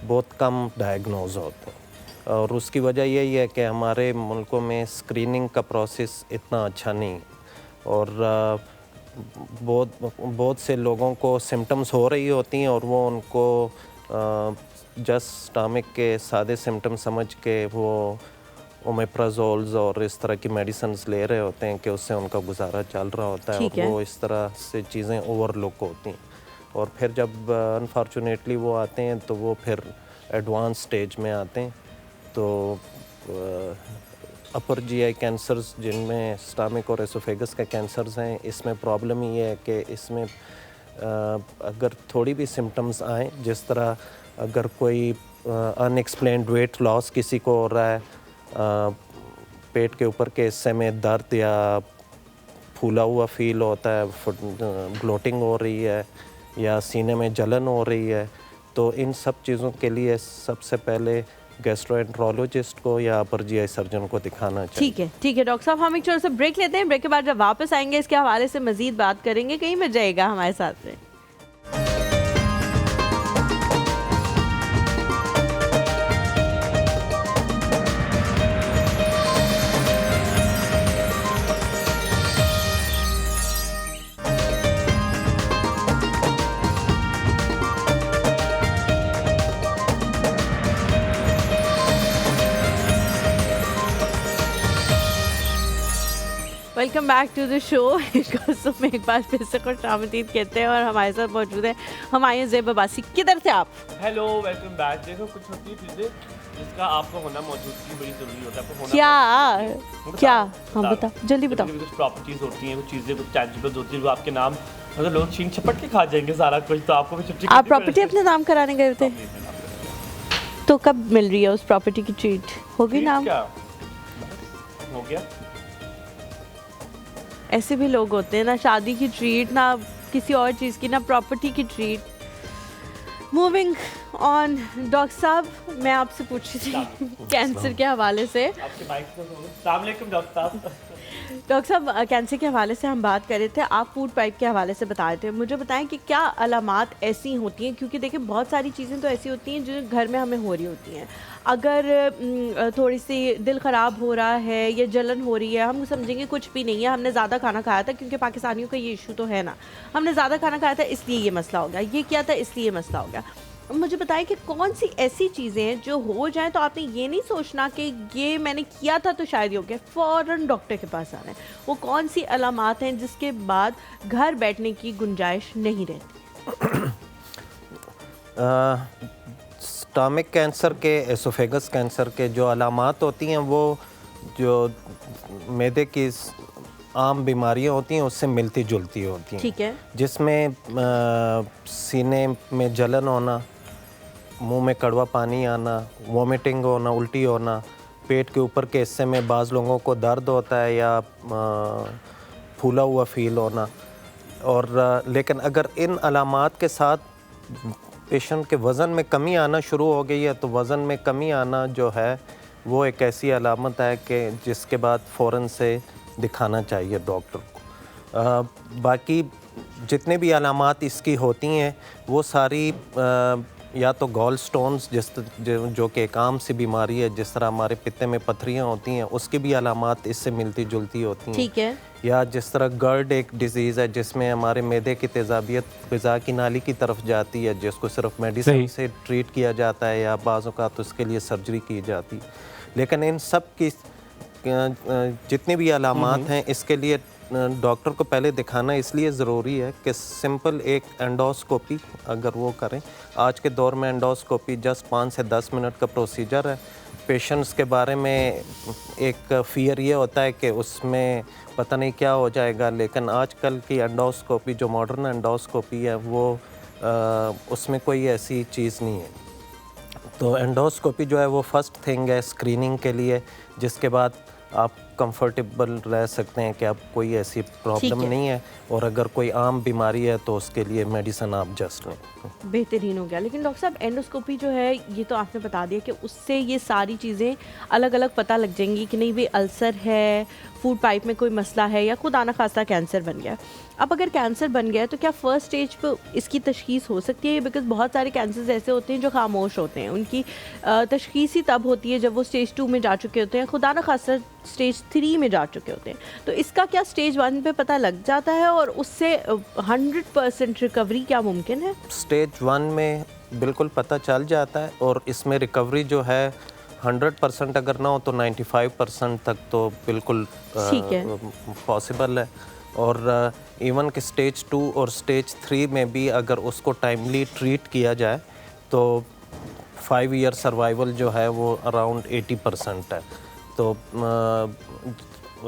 बहुत कम डायग्नोज होते हैं। और उसकी वजह यही है कि हमारे मुल्कों में स्क्रीनिंग का प्रोसेस इतना अच्छा नहीं है और बहुत से लोगों को सिम्टम्स हो रही होती हैं और वो उनको जस्ट स्टमक के सादे सिम्टम समझ के वो ओमेप्राजोल्स और इस तरह की मेडिसिन्स ले रहे होते हैं कि उससे उनका गुजारा चल रहा होता है और वो इस तरह से चीज़ें ओवरलुक होती हैं। और फिर जब अनफॉर्चुनेटली वो आते हैं तो वो फिर एडवांस स्टेज में आते हैं। तो अपर जीआई कैंसर्स, जिनमें स्टमक और एसोफेगस के कैंसर्स हैं, इसमें प्रॉब्लम ये है कि इसमें अगर थोड़ी भी सिम्टम्स आएँ, जिस तरह अगर कोई अनएक्सप्लेन्ड वेट लॉस किसी को हो रहा है, पेट के ऊपर के हिस्से में दर्द या फूला हुआ फील होता है, ब्लोटिंग हो रही है या सीने में जलन हो रही है, तो इन सब चीज़ों के लिए सबसे पहले गैस्ट्रोएंट्रोलॉजिस्ट को या अपर जीआई सर्जन को दिखाना चाहिए। ठीक है डॉक्टर साहब, हम एक छोटा सा ब्रेक लेते हैं। ब्रेक के बाद जब वापस आएंगे इसके हवाले से मजीद बात करेंगे। कहीं मत जाइएगा, हमारे साथ में। Welcome back to the show. में एक बार फिर से खुशामदीद कहते हैं और हमारे साथ मौजूद है हुमायूं ज़ेब अब्बासी। किधर थे आप? Hello, welcome back. देखो, कुछ होती है चीज़ें जिसका आपको होना मौजूदगी बड़ी ज़रूरी होता है। आपको होना क्या हाँ बता, जल्दी बताओ। कुछ प्रॉपर्टीज़ होती हैं, कुछ चीज़ें, कुछ टैंजिबल्स होती हैं जो आपके नाम, अगर लोग छीन छपट के खा जाएंगे सारा कुछ, तो आपको भी छुट्टी। आप प्रॉपर्टी अपने नाम कराने गए थे, तो कब मिल रही है उस प्रॉपर्टी की ट्रीट? होगी नाम? क्या हो गया? ऐसे भी लोग होते हैं ना, शादी की ट्रीट, ना किसी और चीज़ की, ना प्रॉपर्टी की ट्रीट। मूविंग ऑन, डॉक्टर साहब, मैं आपसे पूछ रही थी कैंसर के हवाले से। आपके माइक पे अस्सलाम वालेकुम डॉक्टर साहब। डॉक्टर साहब, कैंसर के हवाले से हम बात कर रहे थे, आप फूड पाइप के हवाले से बता रहे थे। मुझे बताएं कि क्या अलामात ऐसी होती हैं, क्योंकि देखिए बहुत सारी चीज़ें तो ऐसी होती हैं जो घर में हमें हो रही होती हैं। अगर थोड़ी सी दिल ख़राब हो रहा है या जलन हो रही है, हम समझेंगे कुछ भी नहीं है, हमने ज़्यादा खाना खाया था, क्योंकि पाकिस्तानियों का ये इशू तो है ना, हमने ज़्यादा खाना खाया था इसलिए ये मसला हो गया, ये किया था इसलिए मसला हो गया। मुझे बताएं कि कौन सी ऐसी चीज़ें हैं जो हो जाएं तो आपने ये नहीं सोचना कि ये मैंने किया था तो शायद ही हो गया, फ़ौरन डॉक्टर के पास आना है। वो कौन सी अलामात हैं जिसके बाद घर बैठने की गुंजाइश नहीं रहती? स्टमक कैंसर के, एसोफेगस कैंसर के जो अलामात होती हैं वो जो मैदे की आम बीमारियां होती हैं उससे मिलती जुलती होती हैं। ठीक है। जिसमें सीने में जलन होना, मुंह में कड़वा पानी आना, वॉमिटिंग होना, उल्टी होना, पेट के ऊपर के हिस्से में बाज़ लोगों को दर्द होता है या फूला हुआ फील होना। और लेकिन अगर इन अलामात के साथ पेशेंट के वज़न में कमी आना शुरू हो गई है तो वज़न में कमी आना जो है वो एक ऐसी अलामत है कि जिसके बाद फ़ौरन से दिखाना चाहिए डॉक्टर को। बाकी जितने भी अलामात इसकी होती हैं वो सारी या तो गॉल स्टोन्स जो कि एक आम सी बीमारी है, जिस तरह हमारे पित्ते में पथरियाँ होती हैं उसकी भी अलामात इससे मिलती जुलती होती हैं। ठीक है। या जिस तरह गर्ड एक डिज़ीज़ है जिसमें हमारे मैदे की तेज़ाबियत ग़िज़ा की नाली की तरफ जाती है, जिसको सिर्फ मेडिसिन से ट्रीट किया जाता है या बाज़ औक़ात उसके लिए सर्जरी की जाती है। लेकिन इन सब की जितनी भी अलामात हैं इसके लिए डॉक्टर को पहले दिखाना इसलिए ज़रूरी है कि सिंपल एक एंडोस्कोपी अगर वो करें, आज के दौर में एंडोस्कोपी जस्ट 5 से 10 मिनट का प्रोसीजर है। पेशेंट्स के बारे में एक फ़ियर ये होता है कि उसमें पता नहीं क्या हो जाएगा, लेकिन आजकल की एंडोस्कोपी जो मॉडर्न एंडोस्कोपी है वो उसमें कोई ऐसी चीज़ नहीं है। तो एंडोस्कोपी जो है वो फर्स्ट थिंग है स्क्रीनिंग के लिए, जिसके बाद आप कंफर्टेबल रह सकते हैं कि अब कोई ऐसी प्रॉब्लम नहीं है, और अगर कोई आम बीमारी है तो उसके लिए मेडिसिन आप जस्ट लें। बेहतरीन हो गया। लेकिन डॉक्टर साहब एंडोस्कोपी जो है ये तो आपने बता दिया कि उससे ये सारी चीज़ें अलग अलग पता लग जाएंगी कि नहीं भी अल्सर है, फूड पाइप में कोई मसला है, या खुदा ना खास्ता कैंसर बन गया। अब अगर कैंसर बन गया तो क्या फ़र्स्ट स्टेज पर इसकी तशखीस हो सकती है? बिकॉज बहुत सारे कैंसर्स ऐसे होते हैं जो खामोश होते हैं, उनकी तशखीस ही तब होती है जब वो स्टेज 2 में जा चुके होते हैं, खुदा ना खास्ता स्टेज 3 में जा चुके होते हैं। तो इसका क्या स्टेज 1 पे पता लग जाता है और उससे 100% रिकवरी क्या मुमकिन है? स्टेज 1 में बिल्कुल पता चल जाता है, और इसमें रिकवरी जो है 100% अगर ना हो तो 95% तक तो बिल्कुल पॉसिबल है। और इवन कि स्टेज 2 और स्टेज 3 में भी अगर उसको टाइमली ट्रीट किया जाए तो 5 ईयर सर्वाइवल जो है वो अराउंड 80% है। तो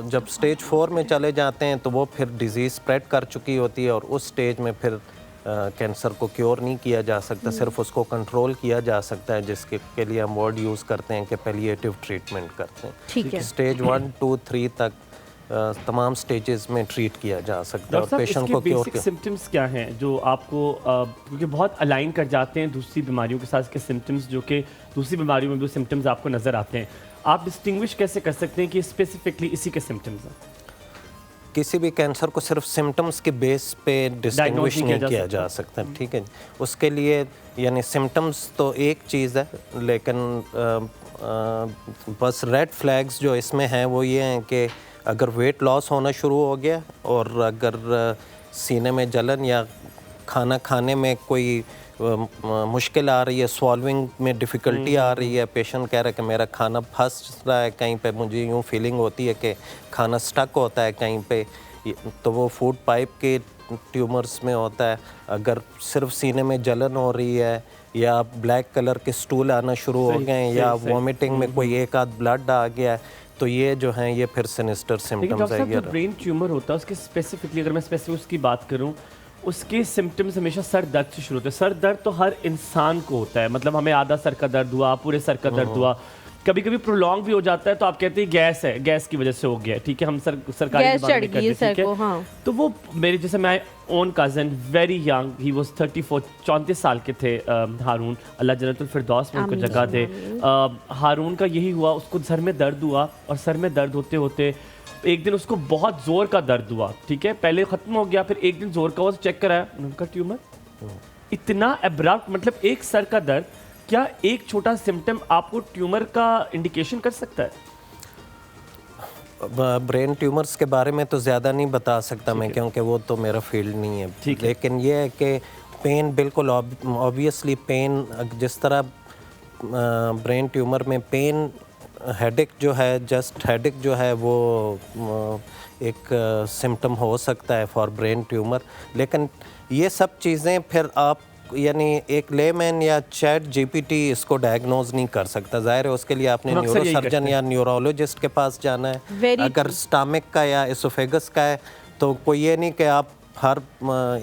जब स्टेज 4 में चले जाते हैं तो वो फिर डिज़ीज़ स्प्रेड कर चुकी होती है, और उस स्टेज में फिर कैंसर को क्योर नहीं किया जा सकता, सिर्फ उसको कंट्रोल किया जा सकता है, जिसके के लिए हम वर्ड यूज़ करते हैं कि पैलिएटिव ट्रीटमेंट करते हैं। ठीक है। स्टेज 1, 2, 3 तक तमाम स्टेजेस में ट्रीट किया जा सकता है, और पेशेंट को क्योर बेसिक सिम्टम्स क्या हैं जो आपको क्योंकि बहुत अलाइन कर जाते हैं दूसरी बीमारियों के साथ के सिम्टम्स, जो कि दूसरी बीमारियों में भी सिम्टम्स आपको नज़र आते हैं, आप डिस्टिंग्विश कैसे कर सकते हैं कि स्पेसिफिकली इसी के सिम्टम्स हैं? किसी भी कैंसर को सिर्फ सिम्टम्स के बेस पे डिस्टिंग्विश नहीं किया जा सकता, ठीक है। उसके लिए यानी सिम्टम्स तो एक चीज़ है, लेकिन बस रेड फ्लैग्स जो इसमें हैं वो ये हैं कि अगर वेट लॉस होना शुरू हो गया, और अगर सीने में जलन या खाना खाने में कोई मुश्किल आ रही है, सॉल्विंग में डिफ़िकल्टी आ रही है, पेशेंट कह रहा है कि मेरा खाना फंस रहा है कहीं पे, मुझे यूँ फीलिंग होती है कि खाना स्टक होता है कहीं पे, तो वो फूड पाइप के ट्यूमर्स में होता है। अगर सिर्फ सीने में जलन हो रही है, या ब्लैक कलर के स्टूल आना शुरू हो गए हैं, या वॉमिटिंग में कोई एक आध ब्लड आ गया है, तो ये जो हैं ये फिर सिनिस्टर सिम्टम्स है। जो ब्रेन ट्यूमर होता है उसके स्पेसिफिकली अगर मैं स्पेसिफिक उसकी बात करूं, उसके सिम्टम्स हमेशा सर दर्द से शुरू होते हैं। सर दर्द तो हर इंसान को होता है, मतलब हमें आधा सर का दर्द हुआ, पूरे सर का दर्द हुआ, कभी कभी प्रोलॉन्ग भी हो जाता है, तो आप कहते हैं गैस है, गैस की वजह से हो गया, ठीक है, हम सरकारी गैस चढ़ गई सर को, हाँ। तो वो मेरे जैसे मैं own cousin very young, he was 34 साल के थे, हारून, अल्लाह जन्नतुल फिरदौस में उनको जगह दे। हारून का यही हुआ, उसको सर में दर्द हुआ, और सर में दर्द होते होते एक दिन उसको बहुत ज़ोर का दर्द हुआ, ठीक है, पहले ख़त्म हो गया, फिर एक दिन ज़ोर का हुआ, चेक कराया, उनका ट्यूमर। इतना एब्रप्ट, मतलब एक सर का दर्द, क्या एक छोटा सिम्टम आपको ट्यूमर का इंडिकेशन कर सकता है? ब्रेन ट्यूमर्स के बारे में तो ज़्यादा नहीं बता सकता मैं, क्योंकि वो तो मेरा फील्ड नहीं है। लेकिन ये है कि पेन बिल्कुल ऑब्वियसली पेन, जिस तरह ब्रेन ट्यूमर में पेन, हेडेक जो है, जस्ट हेडेक जो है वो एक सिम्टम हो सकता है फॉर ब्रेन ट्यूमर। लेकिन ये सब चीज़ें फिर आप यानी एक लेमैन या चैट जीपीटी इसको डायग्नोज नहीं कर सकता, जाहिर है उसके लिए आपने न्यूरोसर्जन या न्यूरोलॉजिस्ट के पास जाना है। अगर स्टमक का या एसोफेगस का है तो कोई ये नहीं कि आप हर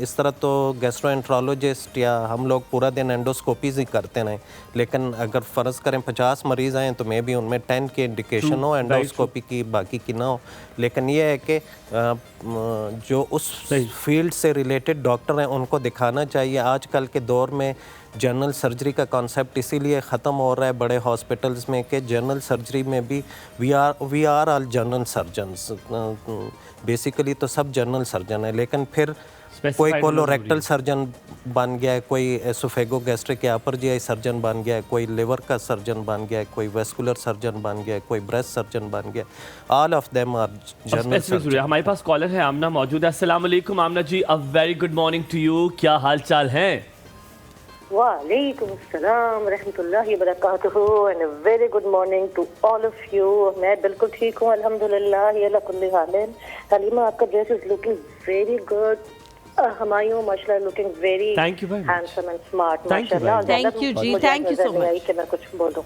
इस तरह, तो गैस्ट्रोएंट्रोलॉजिस्ट या हम लोग पूरा दिन एंडोस्कोपीज ही करते हैं, लेकिन अगर फ़र्ज़ करें 50 मरीज़ आएँ तो मे भी उनमें 10 की इंडिकेशन हो एंडोस्कोपी की, बाकी की ना हो। लेकिन ये है कि जो उस फील्ड से रिलेटेड डॉक्टर हैं उनको दिखाना चाहिए। आजकल के दौर में जनरल सर्जरी का कॉन्सेप्ट इसीलिए ख़त्म हो रहा है बड़े हॉस्पिटल्स में कि जनरल सर्जरी में भी we are all general surgeons, basically तो सब जनरल सर्जन है, लेकिन फिर कोई कोलोरेक्टल सर्जन बन गया है, कोई एसोफेगो गैस्ट्रिक या अपर जीआई सर्जन बन गया है, कोई लिवर का सर्जन बन गया है, कोई वेस्कुलर सर्जन बन गया है, कोई ब्रेस्ट सर्जन बन गया। All of them are general surgeon. हमारे पास कॉलर है, आमना मौजूद है। अस्सलाम वालेकुम Amna ji, a very good morning to you, क्या हाल चाल है? वालेकुम अस्सलाम रहमतुल्लाहि व बरकातुहू and a very good morning to all of you. मैं बिल्कुल ठीक हूँ अल्हम्दुलिल्लाह अला कुल्ली हालिन। हलीमा आपका dress is looking very good. Humayun माशाल्लाह looking very Thank you very much. Handsome and smart Thank you very माशाल्लाह। much. Thank you जी, मुझे thank you so नजर नहीं आई much. कि मैं कुछ बोलूं।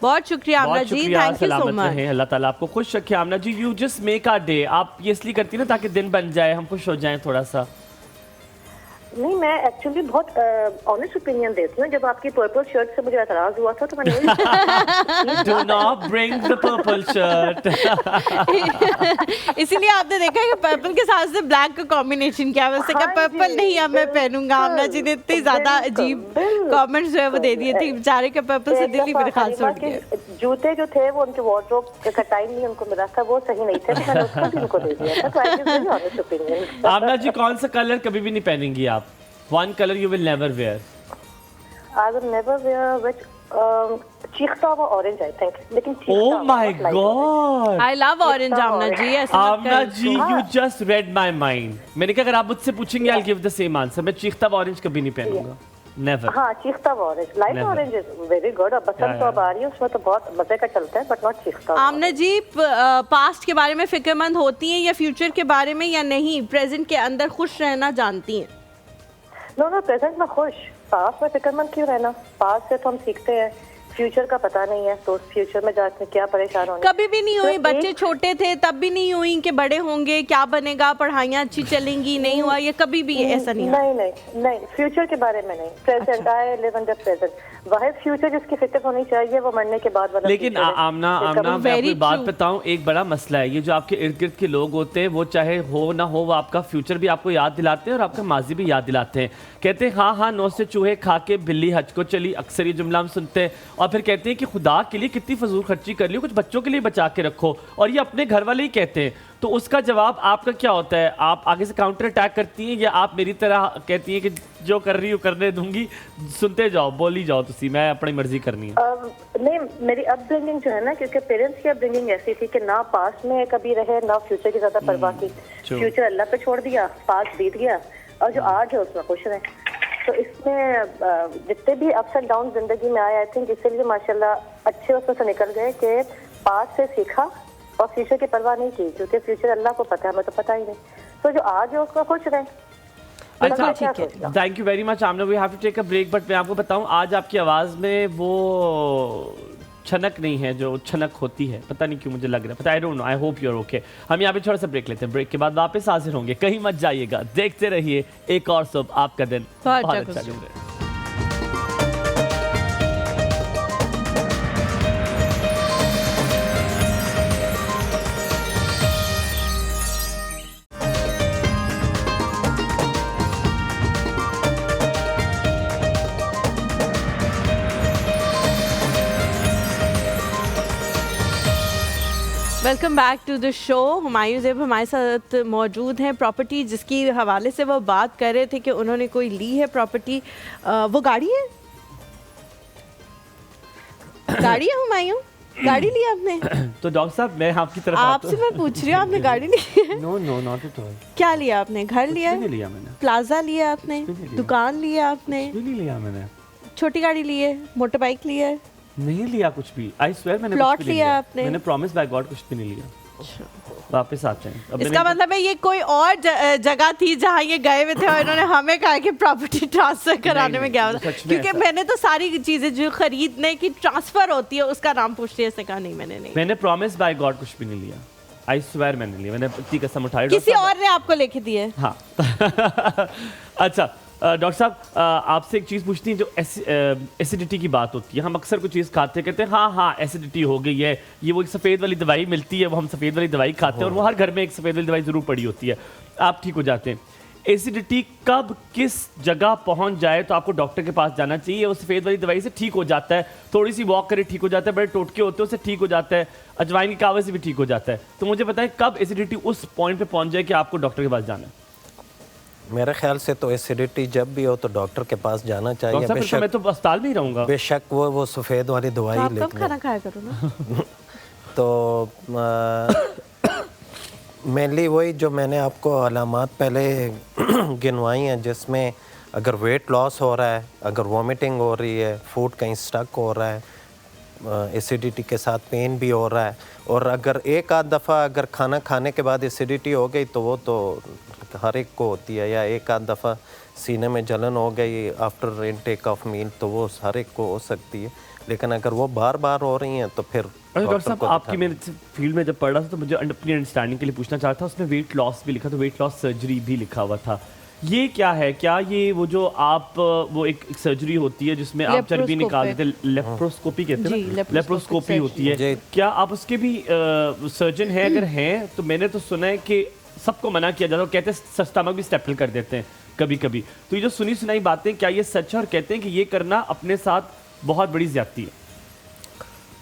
बहुत शुक्रिया आमना बहुत जी, शुक्रिया, थैंक यू सो सलामत मच। रहें, अल्लाह ताला आपको खुश रखे। Amna ji, you just make our day. आप ये इसलिए करती ना ताकि दिन बन जाए, हम खुश हो जाएं थोड़ा सा। नहीं, मैं एक्चुअली बहुत ऑनेस्ट ओपिनियन देती हूँ। जब आपकी पर्पल शर्ट से मुझे एतराज हुआ था तो मैंने वही Do not bring the purple shirt. इसीलिए आपने देखा है कि पर्पल के साथ से ब्लैक का कॉम्बिनेशन किया। वैसे क्या हाँ पर्पल जी, नहीं अब मैं पहनूंगा। आमना जी ने इतनी ज्यादा बिल्कुल, अजीब बिल्कुल। कमेंट्स जो है वो दे दिए थे बेचारे के। पर्पल से एक दिल ही दफा मेरे ख्याल से हलीमा उठ गया। के जूते जो थे वो उनके वार्डरोब का टाइम नहीं उनको मिला था, वो सही नहीं थे तो मैंने उसको भी उनको दे दिया था। तो I give very honest opinion. Amna ji, कौन सा कलर कभी भी नहीं पहनेंगी आप? One color you will never wear. I will never wear which चीखता हुआ ऑरेंज आई थिंक, लेकिन चीखता Oh हुआ, my not light God. I love orange Amna ji, ऐसा मत आमना करें। जी, you just read my mind. मैंने कहा अगर आप मुझसे पूछेंगे I'll give the same answer. मैं चीखता हुआ ऑरेंज कभी नहीं पहनूंगा. Never. हाँ, चीखता हुआ orange, light Never. Orange is very good. और बसंत तो अब आ रही है, उसमें तो बहुत मजे का चलता है, बट नॉट चीखता हुआ। आमना जी, पास्ट के बारे में फिक्रमंद होती हैं या फ्यूचर के बारे में, या नहीं प्रेजेंट के अंदर खुश रहना जानती हैं? नो, प्रेजेंट में खुश, पास्ट में फिक्रमंद क्यों रहना? पास्ट से तो हम सीखते हैं, फ्यूचर का पता नहीं है, तो फ्यूचर में जाके क्या परेशान होना। कभी भी नहीं हुई? तो बच्चे एक- छोटे थे तब भी नहीं हुई कि बड़े होंगे क्या बनेगा, पढ़ाइयाँ अच्छी चलेंगी, नहीं हुआ? ये कभी भी ऐसा नहीं हुआ? नहीं, फ्यूचर के बारे में नहीं। Present, I live in the present. वह फ्यूचर जिसकी फिक्र होनी चाहिए वो मरने के बाद वाला लेकिन future है। आमना ये आमना कभी- मैं आपको Very एक बात true. बताऊं, एक बड़ा मसला है ये जो आपके इर्द गिर्द के लोग होते हैं, वो चाहे हो ना हो, वो आपका फ्यूचर भी आपको याद दिलाते हैं और आपका माजी भी याद दिलाते हैं। कहते हैं हाँ 9 से चूहे खा के बिल्ली हज को चली, अक्सर ये जुमला हम सुनते हैं। और फिर कहते हैं कि खुदा के लिए कितनी फजूल खर्ची कर ली, कुछ बच्चों के लिए बचा के रखो, और ये अपने घर वाले ही कहते हैं। तो उसका जवाब आपका क्या होता है? आप आगे से काउंटर अटैक करती हैं या आप मेरी तरह कहती हैं कि जो कर रही हूँ करने दूंगी, सुनते जाओ, बोली जाओ, तुसी मैं अपनी मर्जी करनी है? नहीं, मेरी अपब्रिंगिंग जो है ना, क्योंकि पेरेंट्स की अपब्रिंगिंग ऐसी थी कि ना पास्ट में कभी रहे ना फ्यूचर की ज्यादा परवाह की। true. फ्यूचर अल्लाह पे छोड़ दिया, पास्ट बीत गया, और जो आज है उसमें खुश रहे। तो इसमें जितने भी अप्स एंड डाउन जिंदगी में आए, आई थिंक इसीलिए माशाल्लाह अच्छे उसमें से निकल गए कि पास्ट से सीखा और फ्यूचर की परवाह नहीं की, क्योंकि फ्यूचर अल्लाह को पता है, हमें तो पता ही नहीं। तो जो आज है उसमें खुश रहे। बिल्कुल क्या ठीक है। सोचना? Thank you very much Aamna, we have to take a break. But मैं आपको बताऊं, आज आपकी आवाज़ में वो छनक नहीं है जो छनक होती है, पता नहीं क्यों मुझे लग रहा है, पता I don't know, I hope you are okay. हम यहाँ पे थोड़ा सा ब्रेक लेते हैं, ब्रेक के बाद वापस हाजिर होंगे, कहीं मत जाइएगा, देखते रहिए एक और सब, आपका दिन बहुत अच्छा अच्छा गुजरे। Welcome back to the show. Humayun Zeb हमारे साथ मौजूद हैं। प्रॉपर्टी जिसकी हवाले से वो बात कर रहे थे कि उन्होंने कोई ली है प्रॉपर्टी, वो गाड़ी है? गाड़ी है हुमायूं? गाड़ी ली आपने? तो डॉक्टर साहब, मैं आपकी तरफ आपसे मैं पूछ रही हूँ, आपने गाड़ी ली है? No no not at all. क्या लिया आपने? घर लिया नहीं है? लिया मैंने, प्लाजा लिया आपने? कुछ भी नहीं लिया। दुकान लिया आपने? भी नहीं लिया मैंने, छोटी गाड़ी ली है? मोटर बाइक ली है? नहीं लिया कुछ भी, आई स्वेयर मैंने प्लॉट कुछ भी नहीं लिया लिया आपने? मैंने प्रॉमिस बाय गॉड कुछ भी नहीं लिया। वापस आते हैं अब। इसका मतलब है ये कोई और जगह थी जहाँ ये गए हुए थे और इन्होंने हमें कहा कि प्रॉपर्टी ट्रांसफर कराने में क्या होता, सच में क्योंकि ऐसा- मैंने तो सारी चीजें जो खरीदने की ट्रांसफर होती है उसका नाम पूछती है, इसने कहा नहीं मैंने नहीं। मैंने प्रॉमिस बाय गॉड कुछ भी नहीं लिया, आई स्वेयर मैंने लिया, मैंने इतनी कसम उठाई। किसी डॉक्टर और ने आपको लेके दिए? हाँ अच्छा डॉक्टर साहब, आपसे एक चीज़ पूछती है, जो एसिडिटी की बात होती है, हम अक्सर कुछ चीज़ खाते कहते हैं हाँ एसिडिटी हो गई है, ये वो एक सफ़ेद वाली दवाई मिलती है, वो हम सफ़ेद वाली दवाई खाते हैं और वो हर घर में एक सफ़ेद वाली दवाई ज़रूर पड़ी होती है, आप ठीक हो जाते हैं। एसिडिटी कब किस जगह पहुंच जाए तो आपको डॉक्टर के पास जाना चाहिए? वो सफ़ेद वाली दवाई से ठीक हो जाता है, थोड़ी सी वॉक करे ठीक हो जाता है, बड़े टोटके होते हैं उससे ठीक हो जाता है, अजवाइन की कावे से भी ठीक हो जाता है। तो मुझे बताएं कब एसिडिटी उस पॉइंट पे पहुंच जाए कि आपको डॉक्टर के पास जाना है? मेरे ख्याल से तो एसिडिटी जब भी हो तो डॉक्टर के पास जाना चाहिए। डॉक्टर साहब, फिर तो मैं तो अस्पताल में ही रहूंगा। बेशक वो सफ़ेद वाली दवाई आप कब लेते खाना खाया करो ना। तो मेनली वही जो मैंने आपको अलामात पहले गिनवाई हैं, जिसमें अगर वेट लॉस हो रहा है, अगर वॉमिटिंग हो रही है, फूड कहीं स्टक हो रहा है, एसिडिटी के साथ पेन भी हो रहा है, और अगर एक आध दफ़ा अगर खाना खाने के बाद एसिडिटी हो गई तो वो तो हर एक को होती है, या एक आध दफ़ा सीने में जलन हो गई आफ्टर इनटेक ऑफ मील तो वो हर एक को हो सकती है। लेकिन अगर वो बार बार हो रही हैं तो फिर डॉक्टर साहब आपकी मेरे फील्ड में जब पढ़ रहा था तो मुझे अपनी अंडरस्टैंडिंग के लिए पूछना चाहता था, उसमें वेट लॉस भी लिखा था, वेट लॉस सर्जरी भी लिखा हुआ था। ये क्या है? क्या ये वो जो आप वो एक सर्जरी होती है जिसमें आप चर्बी निकाल देते हैं, लेप्रोस्कोपी कहते हैं ना, लेप्रोस्कोपी होती है, क्या आप उसके भी सर्जन हैं? अगर हैं तो मैंने तो सुना है कि सबको मना किया जाता है, कहते हैं स्टमक भी स्टेपल कर देते हैं कभी कभी। तो ये जो सुनी सुनाई बातें, क्या ये सच है? और कहते हैं कि ये करना अपने साथ बहुत बड़ी ज्यादती है।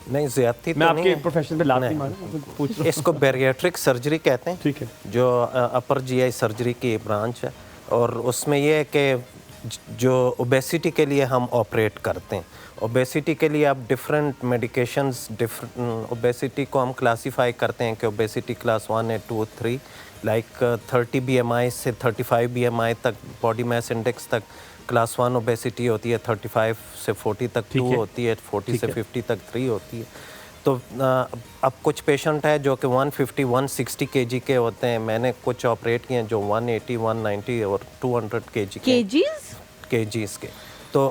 नहीं, ज्यादती मैं तो आपके प्रोफेशन पे लात नहीं मार रहा हूं, पूछ रहा हूं। इसको बैरिएट्रिक सर्जरी कहते हैं, ठीक है, जो अपर जीआई सर्जरी की ब्रांच है। और उसमें ये है कि जो ओबेसिटी के लिए हम ऑपरेट करते हैं, ओबेसिटी के लिए आप डिफरेंट मेडिकेशंस, डिफरेंट ओबेसिटी को हम क्लासीफाई करते हैं कि ओबेसिटी क्लास 1 है, 2, 3, लाइक 30 BMI से 35 BMI तक, बॉडी मास इंडेक्स तक क्लास 1 ओबेसिटी होती है, 35 से 40 तक 2 होती है, 40 से 50 तक 3 होती है। तो अब कुछ पेशेंट है जो कि 150, 160 kg के होते हैं। मैंने कुछ ऑपरेट किए हैं जो 180, 190 और 200 kgs के। तो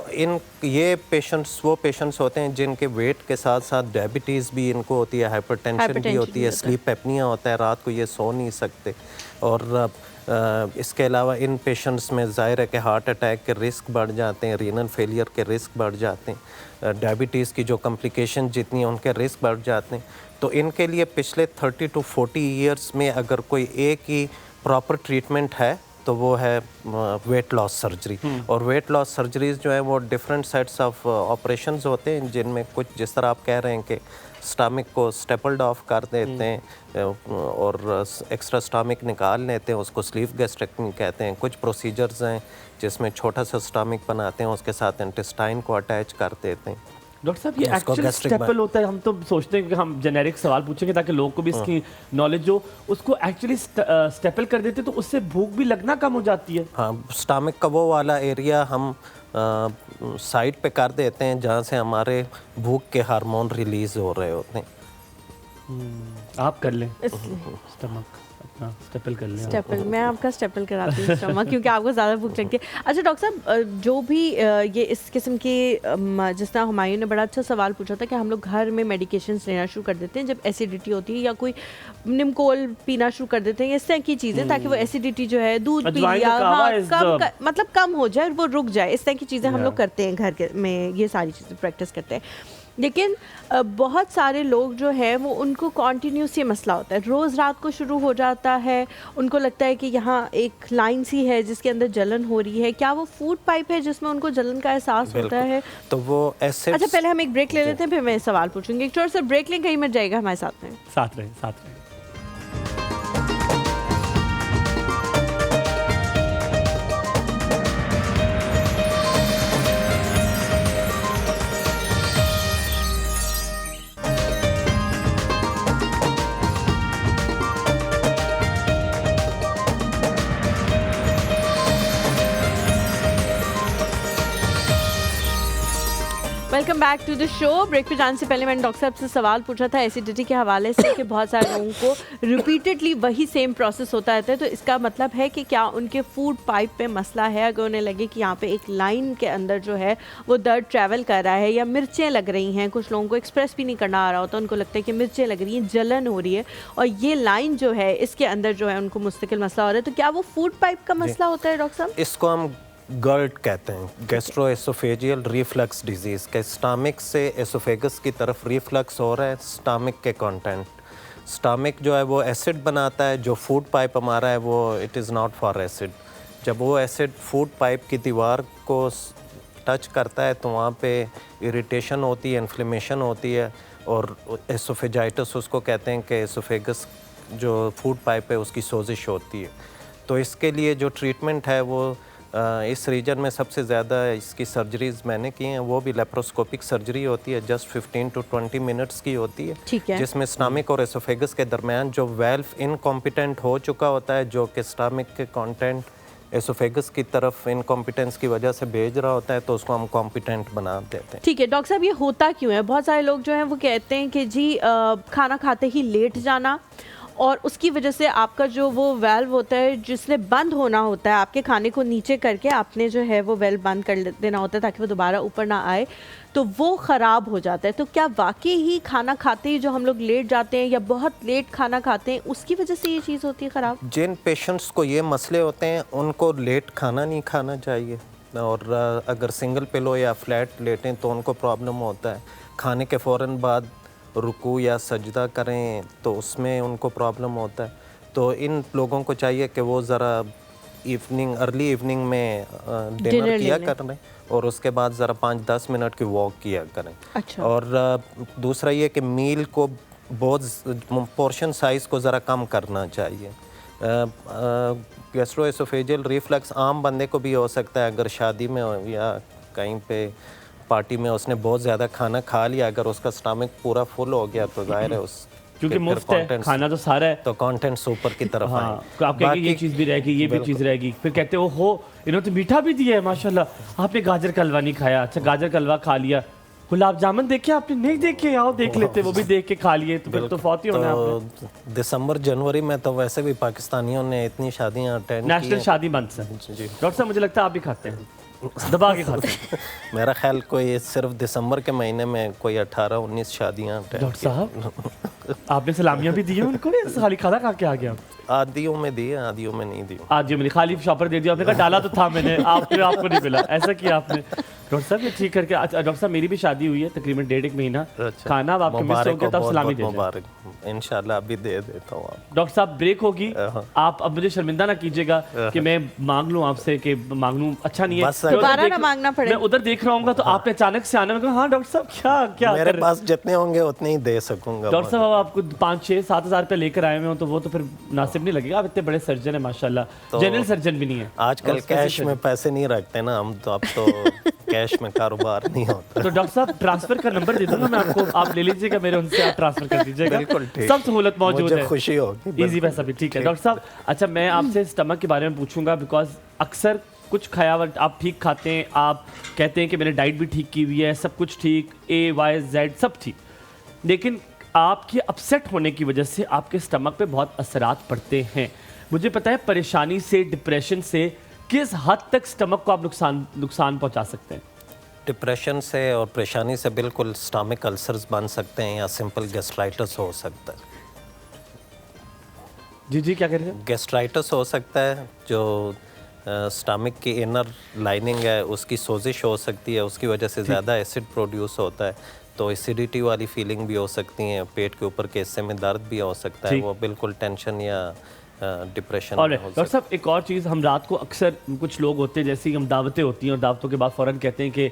ये पेशेंट्स वो पेशेंट्स होते हैं जिनके वेट के साथ साथ डायबिटीज़ भी इनको होती है, हाइपरटेंशन भी होती है, स्लीप एपनिया होता है, रात को ये सो नहीं सकते। और इसके अलावा इन पेशेंट्स में ज़ाहिर है कि हार्ट अटैक के रिस्क बढ़ जाते हैं, रीनल फेलियर के रिस्क बढ़ जाते हैं, डायबिटीज़ की जो कॉम्प्लिकेशन जितनी हैं उनके रिस्क बढ़ जाते हैं। तो इनके लिए पिछले 30 to 40 ईयर्स में अगर कोई एक ही प्रॉपर ट्रीटमेंट है तो वो है वेट लॉस सर्जरी। और वेट लॉस सर्जरीज जो है वो डिफरेंट सेट्स ऑफ ऑपरेशंस होते हैं, जिनमें कुछ जिस तरह आप कह रहे हैं कि स्टमक को स्टेपल्ड ऑफ कर देते हैं और एक्स्ट्रा स्टमक निकाल लेते हैं, उसको स्लीव गैस्ट्रेक्टमी कहते हैं। कुछ प्रोसीजर्स हैं जिसमें छोटा सा स्टमक बनाते हैं, उसके साथ इंटेस्टाइन को अटैच कर देते हैं। डॉक्टर साहब ये एक्चुअल स्टेपल होता है? हम तो सोचते हैं कि हम जेनेरिक सवाल पूछेंगे ताकि लोगों को भी इसकी नॉलेज हो। उसको एक्चुअली स्टेपल कर देते तो उससे भूख भी लगना कम हो जाती है? हाँ, स्टमक का वो वाला एरिया हम साइड पे कर देते हैं जहाँ से हमारे भूख के हार्मोन रिलीज हो रहे होते हैं। आप कर लें स्टमक अपना स्टेपल कर लें। स्टेपल मैं आपका स्टेपल कराती हूँ स्टमक, क्योंकि आपको ज़्यादा भूख लगती है। अच्छा डॉक्टर साहब, जो भी ये इस किस्म के जिस तरह हुमायूं ने बड़ा अच्छा सवाल पूछा था कि हम लोग घर में मेडिकेशंस लेना शुरू कर देते हैं जब एसिडिटी होती है, या कोई निमकोल पीना शुरू कर देते हैं, इस तरह की चीज़ें, ताकि वो एसिडिटी जो है दूध पी लिया, मतलब कम हो जाए, वो रुक जाए, इस तरह की चीज़ें हम लोग करते हैं घर में, ये सारी चीज़ें प्रैक्टिस करते हैं। लेकिन बहुत सारे लोग जो है वो उनको कॉन्टीन्यूस ये मसला होता है, रोज़ रात को शुरू हो जाता है, उनको लगता है कि यहाँ एक लाइन सी है जिसके अंदर जलन हो रही है। क्या वो फूड पाइप है जिसमें उनको जलन का एहसास होता है? तो वो ऐसे। अच्छा, पहले हम एक ब्रेक ले लेते हैं, फिर मैं सवाल पूछूंगी। एक छोटा सा ब्रेक लें, कहीं मत जाएगा, हमारे साथ में साथ रहे। Welcome back to the show. Break पे जाने से पहले मैंने डॉक्टर साहब से सवाल पूछा था एसिडिटी के हवाले से कि बहुत सारे लोगों को रिपीटेडली वही सेम प्रोसेस होता रहता है, तो इसका मतलब है कि क्या उनके फूड पाइप पे मसला है? अगर उन्हें लगे कि यहाँ पे एक लाइन के अंदर जो है वो दर्द ट्रैवल कर रहा है, या मिर्चें लग रही हैं, कुछ लोगों को एक्सप्रेस भी नहीं करना आ रहा होता, उनको लगता है कि मिर्चें लग रही हैं, जलन हो रही है, और ये लाइन जो है इसके अंदर जो है उनको मुस्तकिल मसला हो रहा है, तो क्या वो फूड पाइप का मसला होता है डॉक्टर साहब? इसको हम गर्ट कहते हैं, गैस्ट्रोएसोफेजियल रिफ्लक्स डिजीज़ के। स्टमक से एसोफेगस की तरफ रिफ्लक्स हो रहा है, स्टमक के कंटेंट, स्टमक जो है वो एसिड बनाता है, जो फूड पाइप हमारा है वो it is not for acid. जब वो एसिड फूड पाइप की दीवार को टच करता है तो वहाँ पे इरिटेशन होती है, इन्फ्लेमेशन होती है, और एसोफेजाइटिस उसको कहते हैं कि एसोफेगस जो फूड पाइप है उसकी सोजिश होती है। तो इसके लिए जो ट्रीटमेंट है वो इस रीजन में सबसे ज़्यादा इसकी सर्जरीज मैंने की हैं, वो भी लेप्रोस्कोपिक सर्जरी होती है, जस्ट 15 to 20 मिनट्स की होती है, जिसमें स्टमक और एसोफेगस के दरमियान जो वेल्व इनकॉम्पिटेंट हो चुका होता है, जो कि स्टमक के कंटेंट एसोफेगस की तरफ इनकॉम्पिटेंस की वजह से भेज रहा होता है, तो उसको हम कॉम्पिटेंट बना देते हैं। ठीक है डॉक्टर साहब, ये होता क्यों है? बहुत सारे लोग जो हैं वो कहते हैं कि जी खाना खाते ही लेट जाना, और उसकी वजह से आपका जो वो वेल्व होता है जिसने बंद होना होता है, आपके खाने को नीचे करके आपने जो है वो वेल्व बंद कर देना होता है ताकि वो दोबारा ऊपर ना आए, तो वो ख़राब हो जाता है। तो क्या वाकई ही खाना खाते ही जो हम लोग लेट जाते हैं या बहुत लेट खाना खाते हैं उसकी वजह से ये चीज़ होती है ख़राब? जिन पेशेंट्स को ये मसले होते हैं उनको लेट खाना नहीं खाना चाहिए, और अगर सिंगल पिलो या फ्लैट लेटें तो उनको प्रॉब्लम होता है। खाने के फ़ौरन बाद रुकू या सजदा करें तो उसमें उनको प्रॉब्लम होता है। तो इन लोगों को चाहिए कि वो ज़रा अर्ली इवनिंग में डिनर किया करें और उसके बाद ज़रा 5-10 मिनट की वॉक किया करें। अच्छा। और दूसरा ये कि मील को बहुत पोर्शन साइज़ को ज़रा कम करना चाहिए। गैस्ट्रोएसोफेजियल रिफ्लक्स आम बंदे को भी हो सकता है, अगर शादी में हो या कहीं पे पार्टी में उसने बहुत ज़्यादा खाना खा लिया, अगर उसका स्टमक पूरा फुल हो गया तो जाहिर है उस क्योंकि मुफ्त है खाना तो सारा है, तो कंटेंट्स ऊपर की तरफ हाँ, आएंगे। तो आप कहेंगे ये चीज़ भी रहेगी, ये भी चीज़ रहेगी, फिर कहते हो इन्होंने तो मीठा भी दिया है माशाल्लाह, आपने गाजर का हलवा नहीं खाया, अच्छा गाजर का हलवा खा लिया, गुलाब जामुन देखे आपने नहीं देखे, आओ देख लेते, वो भी देख के खा लिए, तो फिर तो फौत ही होना है आपने। तो दिसंबर जनवरी में तो वैसे भी पाकिस्तानियों ने इतनी शादियां अटेंड की नेशनल हैं। शादी बंद से। जी। डॉक्टर साहब मुझे लगता है आप भी खाते हैं, दबा के खाते हैं। मेरा ख्याल कोई सिर्फ दिसंबर के महीने में कोई 18-19 शादियां attend डॉक्टर साहब आपने सलामियां भी दी हैं उनको, नहीं खाली खाना खा के आ गया? आदियों में दी है, आदियों में नहीं दी। आज मैंने खाली शॉपर दे दिया, आपने कहा डाला तो था मैंने, आपको नहीं मिला, ऐसा किया आपने। डॉक्टर साहब ये ठीक करके, अच्छा डॉक्टर साहब मेरी भी शादी हुई है तकरीबन 1.5 महीना, अच्छा। खाना अब आपके मिस हो गया, तब सलामी दे दें। मुबारक, इंशाल्लाह अभी दे देता हूँ आप। डॉक्टर साहब ब्रेक होगी, आप अब मुझे शर्मिंदा ना कीजिएगा कि मैं मांग लूँ आपसे कि मांग लूँ, अच्छा नहीं है बस मैं उधर दोबारा देख- ना मांगना पड़े। मैं उधर देख रहा हूँ तो आपने अचानक से आना, मैं कहूँ हाँ डॉक्टर साहब क्या क्या मेरे कर- पास जितने होंगे उतने ही दे सकूंगा। डॉक्टर साहब अब आपको 5-6-7 हज़ार रुपये लेकर आए हुए हो तो वो तो फिर मुनासिब नहीं लगेगा, आप इतने बड़े सर्जन है माशाल्लाह, जनरल सर्जन भी नहीं है आजकल कैश में पैसे नहीं रखते ना हम, तो अब तो कैश में कारोबार नहीं होता। तो डॉक्टर साहब ट्रांसफर का नंबर दे दूंगा मैं आपको, आप ले लीजिएगा मेरे, उनसे आप ट्रांसफर कर दीजिएगा, बिल्कुल ठीक। सब सहूलत मौजूद मुझे है, खुशी होगी। इजी पैसा भी ठीक है। डॉक्टर साहब अच्छा मैं आपसे स्टमक के बारे में पूछूंगा, बिकॉज अक्सर कुछ खायावट आप ठीक खाते हैं, आप कहते हैं कि मैंने डाइट भी ठीक की हुई है, सब कुछ ठीक, AYZ सब ठीक, लेकिन आपके अपसेट होने की वजह से आपके स्टमक पे बहुत असरात पड़ते हैं। मुझे पता है परेशानी से, डिप्रेशन से किस हद तक स्टमक को आप नुकसान पहुंचा सकते हैं? डिप्रेशन से और परेशानी से बिल्कुल स्टमक अल्सर्स बन सकते हैं या सिंपल गैस्ट्राइटिस हो सकता है। जी जी क्या कह रहे हैं? गैस्ट्राइटिस हो सकता है, जो स्टमक की इनर लाइनिंग है उसकी सोजिश हो सकती है, उसकी वजह से ज़्यादा एसिड प्रोड्यूस होता है, तो एसिडिटी वाली फीलिंग भी हो सकती है, पेट के ऊपर के हिस्से में दर्द भी हो सकता है, वो बिल्कुल टेंशन या डिप्रेशन और में हो डॉक्टर साहब एक और चीज़, हम रात को अक्सर कुछ लोग होते हैं जैसे कि हम दावतें होती हैं और दावतों के बाद फ़ौरन कहते हैं कि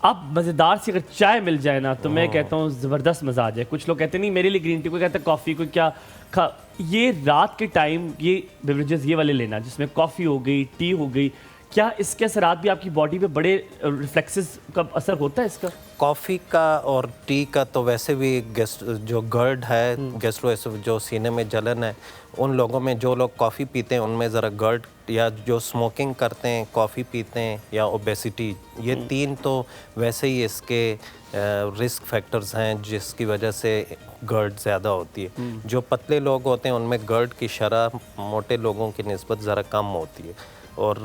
अब मज़ेदार सी अगर चाय मिल जाए ना तो मैं कहता हूँ ज़बरदस्त मज़ा आ जाए। कुछ लोग कहते हैं नहीं मेरे लिए ग्रीन टी, कोई कहता है कॉफ़ी, कोई क्या खा। ये रात के टाइम ये बेवरेजेस ये वाले लेना जिसमें कॉफ़ी हो गई, टी हो गई, क्या इसके असरात भी आपकी बॉडी पे बड़े रिफ्लेक्सेस का असर होता है इसका? कॉफ़ी का और टी का तो वैसे भी जो गर्ड है, गैस्ट्रो जो सीने में जलन है, उन लोगों में जो लोग कॉफ़ी पीते हैं उनमें ज़रा गर्ड, या जो स्मोकिंग करते हैं, कॉफ़ी पीते हैं, या ओबेसिटी, ये 3 तो वैसे ही इसके रिस्क फैक्टर्स हैं जिसकी वजह से गर्ड ज़्यादा होती है। जो पतले लोग होते हैं उनमें गर्ड की शरह मोटे लोगों की निस्बत ज़रा कम होती है, और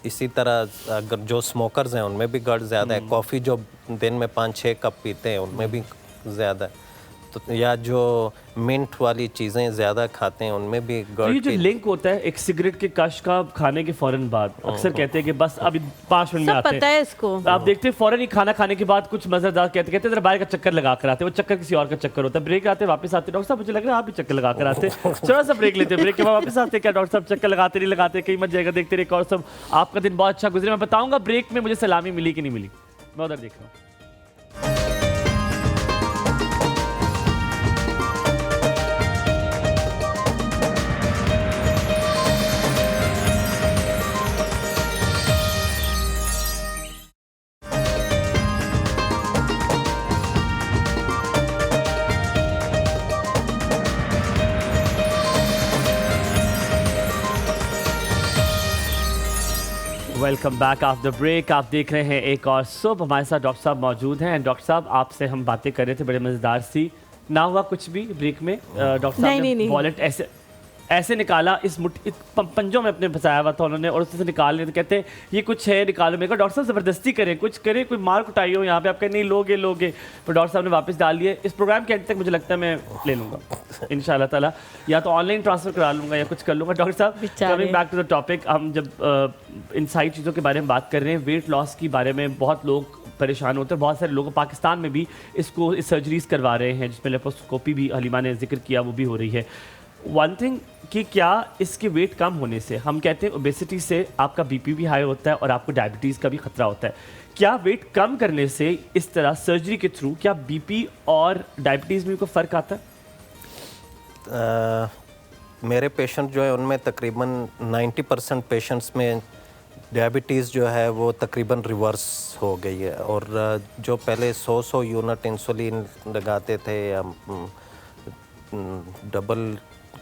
इसी तरह अगर जो स्मोकर्स हैं उनमें भी गर्ड ज़्यादा है। कॉफ़ी जो दिन में 5-6 कप पीते हैं उनमें भी ज़्यादा है, तो या जो मिंट वाली चीज़ें ज़्यादा खाते हैं उनमें भी तो गर्ड ये जो लिंक होता है एक सिगरेट के कश का खाने के फ़ौरन बाद, अक्सर कहते हैं कि बस अभी 5 मिनट में सब आते पता हैं, है इसको। आप देखते हैं फ़ौरन ही खाना खाने के बाद कुछ मज़ेदार कहते हैं जरा बाहर का चक्कर लगा कर आते हैं, वो चक्कर किसी और का चक्कर होता है, ब्रेक आते हैं वापस आते हैं, डॉक्टर साहब मुझे लग रहा है आप भी चक्कर लगा कर आते हैं, थोड़ा सा ब्रेक लेते हैं, ब्रेक के बाद वापस आते हैं, क्या डॉक्टर साहब चक्कर लगाते नहीं लगाते, कहीं मत जाएगा, देखते रहे और सब आपका दिन बहुत अच्छा गुजरे। मैं बताऊंगा ब्रेक में मुझे सलामी मिली कि नहीं मिली, मैं उधर देख रहा हूँ। Welcome back after break. आप देख रहे हैं एक और सुबह। हमारे साथ डॉक्टर साहब मौजूद हैं। डॉक्टर साहब, आपसे हम बातें कर रहे थे, बड़े मज़ेदार सी। ना हुआ कुछ भी ब्रेक में? डॉक्टर साहब ने वॉलेट ऐसे निकाला, इस पंजों में अपने फंसाया हुआ था उन्होंने, और उससे निकाल रहे थे। कहते हैं ये कुछ है, निकालो। मेरे को डॉक्टर साहब ज़बरदस्ती करें, कुछ करें, कोई मार कुटाई हो यहाँ पे, आप कहें नहीं लोगे। पर डॉक्टर साहब ने वापस डाल दिए। इस प्रोग्राम के एंड तक मुझे लगता है मैं ले लूँगा इंशाल्लाह ताला, या तो ऑनलाइन ट्रांसफ़र करा लूँगा या कुछ कर लूँगा। डॉक्टर साहब, coming back to the topic, हम जब इन सारी चीज़ों के बारे में बात कर रहे हैं, वेट लॉस के बारे में बहुत लोग परेशान होते हैं। बहुत सारे लोग पाकिस्तान में भी इस सर्जरीज करवा रहे हैं, जिसमें लेप्रोस्कोपी भी हलीमा ने जिक्र किया, वो भी हो रही है। वन थिंग कि क्या इसके वेट कम होने से, हम कहते हैं ओबेसिटी से आपका बीपी भी हाई होता है और आपको डायबिटीज़ का भी खतरा होता है, क्या वेट कम करने से इस तरह सर्जरी के थ्रू क्या बीपी और डायबिटीज़ में कोई फ़र्क आता है? मेरे पेशेंट जो है उनमें तकरीबन 90% पेशेंट्स में डायबिटीज़ जो है वो तकरीबन रिवर्स हो गई है। और जो पहले 100 यूनिट इंसुलिन लगाते थे या डबल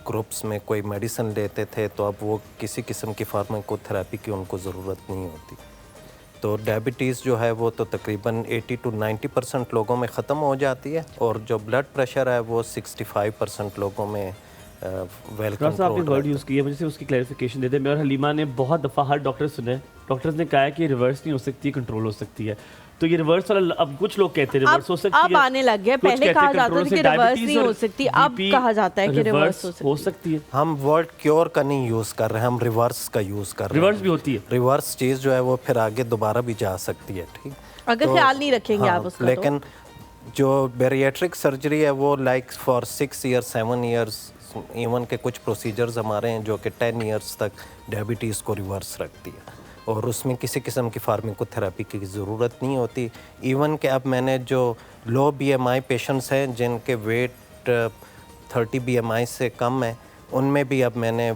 ग्रुप्स में कोई मेडिसिन लेते थे, तो अब वो किसी किस्म की फार्माकोथेरेपी की उनको ज़रूरत नहीं होती। तो डायबिटीज़ जो है वो तो तकरीबन 80 to 90% लोगों में ख़त्म हो जाती है, और जो ब्लड प्रेशर है वो 65% लोगों में वेल कंट्रोल। आपने वर्ड यूज़ किया, मुझे उसकी क्लैरिफिकेशन दे दें। मैं और हलीमा ने बहुत दफ़ा हर डॉक्टर सुने, डॉक्टर्स ने कहा है कि रिवर्स नहीं हो सकती, कंट्रोल हो सकती है। तो ये रिवर्स वाला, अब कुछ लोग कहते हैं रिवर्स हो सकती है, अब आने लग गया। पहले कहा जाता था कि रिवर्स नहीं हो सकती, अब कहा जाता है कि रिवर्स हो सकती है। हम वर्ड क्योर का नहीं यूज़ कर रहे हैं, हम रिवर्स का यूज़ कर रहे हैं। रिवर्स भी होती है, रिवर्स चीज़ जो है वो फिर आगे दोबारा भी जा सकती है। ठीक, अगर ख्याल नहीं रखेंगे आप उसका। लेकिन जो बैरिएट्रिक सर्जरी है वो like for 6 years 7 years, even के कुछ प्रोसीजर्स हमारे हैं जो कि 10 years तक डायबिटीज़ को रिवर्स रखती है, और उसमें किसी किस्म की फार्माकोथेरेपी की ज़रूरत नहीं होती। इवन के अब मैंने जो लो BMI पेशेंट्स हैं जिनके वेट 30 BMI से कम है, उनमें भी अब मैंने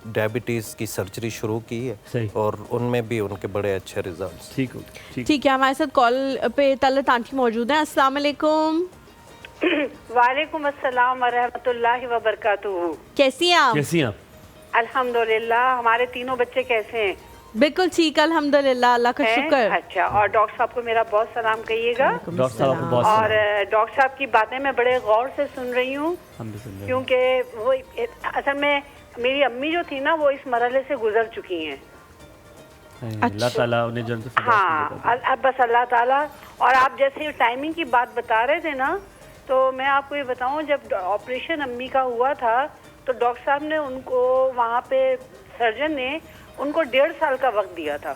डायबिटीज़ की सर्जरी शुरू की है, और उनमें भी उनके बड़े अच्छे रिजल्ट्स। ठीक है, हमारे साथ कॉल पे तलत आंटी मौजूद हैं। अस्सलाम वालेकुम। वालेकुम अस्सलाम व रहमतुल्लाहि व बरकातुहू। कैसी हैं आप? अल्हम्दुलिल्लाह। हमारे तीनों बच्चे कैसे हैं? बिल्कुल ठीक, अल्हम्दुलिल्लाह, अल्लाह का शुक्र। अच्छा, और डॉक्टर साहब को मेरा बहुत सलाम कहिएगा। डॉक्टर साहब और डॉक्टर साहब की बातें मैं बड़े गौर से सुन रही हूँ, क्योंकि वो असल में मेरी अम्मी जो थी ना, वो इस मरहले से गुजर चुकी हैं। अल्लाह ताला उन्हें जन्नत में। हाँ, अब बस अल्लाह ताला। और आप जैसे टाइमिंग की बात बता रहे थे ना, तो मैं आपको ये बताऊं, जब ऑपरेशन अम्मी का हुआ था तो डॉक्टर साहब ने उनको वहाँ पे, सर्जन ने उनको 1.5 साल का वक्त दिया था,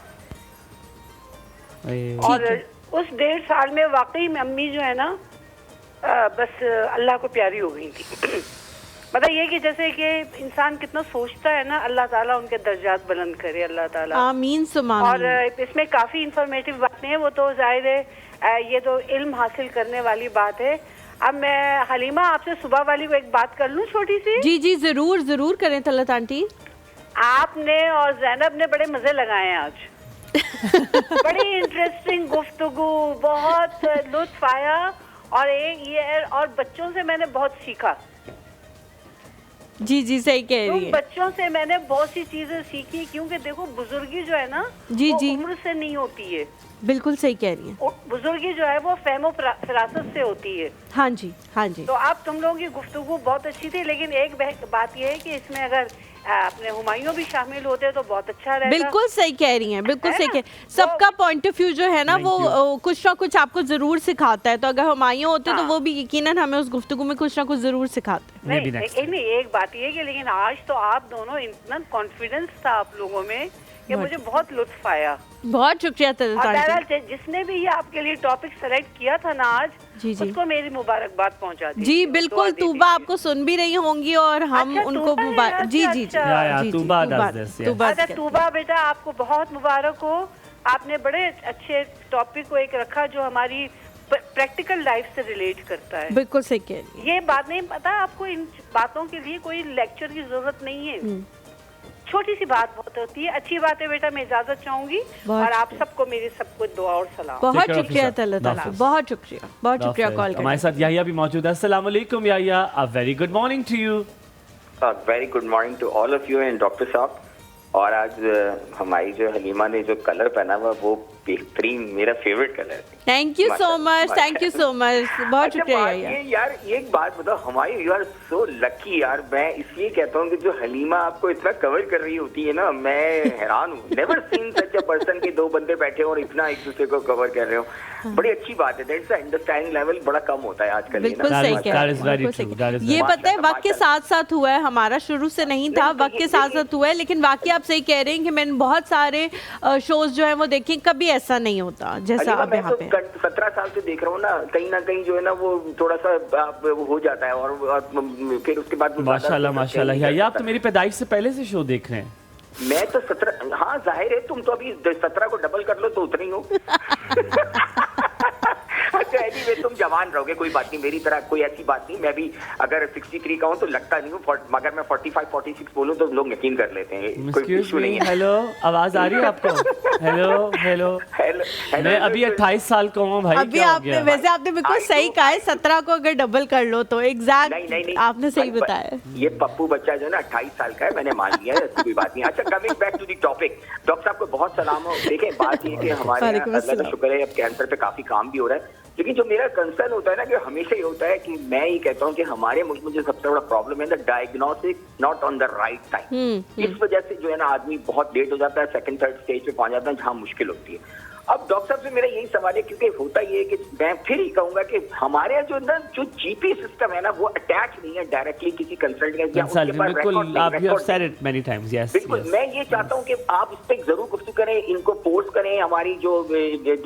और उस 1.5 साल में वाकई में अम्मी जो है ना बस अल्लाह को प्यारी हो गई थी। मतलब ये कि जैसे कि इंसान कितना सोचता है ना, अल्लाह ताला उनके दर्जात बुलंद करे, अल्लाह ताला आमीन सुमा आमीन। और इसमें काफ़ी इंफॉर्मेटिव बातें हैं, वो तो जाहिर है ये तो इल्म हासिल करने वाली बात है। अब मैं हलीमा आपसे सुबह वाली को एक बात कर लूं छोटी सी? जी जी, जरूर जरूर करें तलत आंटी। आपने और जैनब ने बड़े मजे लगाए हैं आज। बड़ी इंटरेस्टिंग गुफ्तगू, बहुत लुत्फ आया, और एक ये, और बच्चों से मैंने बहुत सीखा। जी जी, सही कह रही है। बच्चों से मैंने बहुत सी चीजें सीखी, क्योंकि देखो बुजुर्गी जो है ना, जी वो जी, उम्र से नहीं होती है। बिल्कुल सही कह रही है। बुजुर्गी जो है वो फहमो फिरासत से होती है। हाँ जी, हाँ जी। तो आप तुम लोगों की गुफ्तगू बहुत अच्छी थी, लेकिन एक बात यह है कि इसमें अगर अपने हुमायूं भी शामिल होते तो बहुत अच्छा रहता। बिल्कुल सही कह रही हैं, बिल्कुल सही कह। सबका पॉइंट ऑफ व्यू जो है ना, वो कुछ ना कुछ आपको जरूर सिखाता है। तो अगर हुमायूं होते तो वो भी यकीनन हमें उस गुफ्तगू में कुछ ना कुछ जरूर सिखाते। नहीं, एक बात ये कि लेकिन आज तो आप दोनों इतना कॉन्फिडेंस था आप लोगों में कि मुझे बहुत लुत्फ आया। बहुत शुक्रिया तलत। जिसने भी ये आपके लिए टॉपिक सेलेक्ट किया था ना आज, जी जी, उसको मेरी मुबारकबाद पहुंचा दी। जी बिल्कुल, तूबा आपको सुन भी रही होंगी और हम उनको मुबारक। जी जी जी, तूबा बेटा आपको बहुत मुबारक हो। आपने बड़े अच्छे टॉपिक को एक रखा जो हमारी प्रैक्टिकल लाइफ से रिलेट करता है। बिल्कुल सही कह रही है। ये बात नहीं पता आपको, इन बातों के लिए कोई लेक्चर की जरूरत नहीं है, छोटी सी बात बहुत होती है। अच्छी बात है बेटा, मैं इजाजत चाहूंगी, और आप सबको मेरी सबको दुआ और सलाम। बहुत शुक्रिया तलत, बहुत शुक्रिया, बहुत शुक्रिया कॉल करने। हमारे साथ याहिया भी मौजूद है। अस्सलाम वालेकुम Yahya, a very good morning to you. Very good morning to all of you and doctor साहब। और आज हमारी जो हलीमा ने जो कलर पहना हुआ वो बेहतरीन, मेरा फेवरेट कलर है। Thank you so much, thank you so much, बहुत शुक्रिया ये यार ये एक बात बताओ, हमारी यू आर सो लकी यार। मैं इसलिए कहता हूँ कि जो हलीमा आपको इतना कवर कर रही होती है ना, मैं हैरान हूँ। Never seen such a person के दो बंदे बैठे और इतना एक दूसरे को कवर कर रहे हो। बड़ी अच्छी बात है। दैट्स अंडरस्टैंडिंग लेवल बड़ा कम होता है आजकल। बिल्कुल सही कह रहे हैं, बिल्कुल सही कह रहे हैं। ये पता है वक्त के साथ साथ हुआ है, हमारा शुरू से नहीं था, वक्त के साथ साथ हुआ है। लेकिन वाकई आप सही कह रहे हैं कि मैंने बहुत सारे शोज जो है वो देखे, कभी ऐसा नहीं होता जैसा अब यहाँ पे। 17 साल से देख रहा हूँ ना कहीं जो है ना वो थोड़ा सा वो हो जाता है और फिर उसके बाद माशाल्लाह माशाल्लाह। या आप तो मेरी पैदाइश से पहले से शो देख रहे हैं। मैं तो 17, हाँ जाहिर है, तुम तो अभी 17 को डबल कर लो तो उतने ही हो। अच्छा एनीवे, तुम जवान रहोगे, कोई बात नहीं, मेरी तरह कोई ऐसी बात नहीं। मैं भी अगर 63 का हूँ तो लगता नहीं हूँ, मगर मैं 45 46 बोलूँ तो लोग यकीन कर लेते हैं। कोई इशू नहीं है। हेलो, आवाज आ रही है आपको? हेलो हेलो हेलो, मैं अभी 28 साल का हूँ भाई। अभी आपने वैसे आपने बिल्कुल सही कहा है, 17 को अगर डबल कर लो तो एग्जैक्ट आपने सही बताया। ये पप्पू बच्चा जो है ना 28 साल का है, मैंने मान लिया है, ऐसी कोई बात नहीं। अच्छा coming back to the topic, doctor साहब को बहुत सलाम हो। देखें बात ये कि हमारे यहाँ अल्लाह का शुक्र है अब कैंसर पे काफी काम भी हो रहा है। लेकिन जो मेरा कंसर्न होता है ना कि हमेशा ये होता है कि मैं ये कहता हूँ कि हमारे मुल्क में जो सबसे बड़ा प्रॉब्लम है ना, diagnosis not on the right time. इस वजह से जो है ना आदमी बहुत लेट हो जाता है, सेकंड थर्ड स्टेज पे पहुंच जाता है जहाँ मुश्किल होती है। अब डॉक्टर साहब से मेरा यही सवाल है, क्योंकि होता ये है कि मैं फिर ही कहूंगा कि हमारे यहाँ जो जीपी सिस्टम है ना वो अटैच नहीं है डायरेक्टली किसी कंसल्टेंट या उसके पास बिल्कुल, आप you have said it many times. Yes बिल्कुल, मैं ये चाहता हूँ कि आप इस पे जरूर गुफ्तगू करें, इनको पोस्ट करें, हमारी जो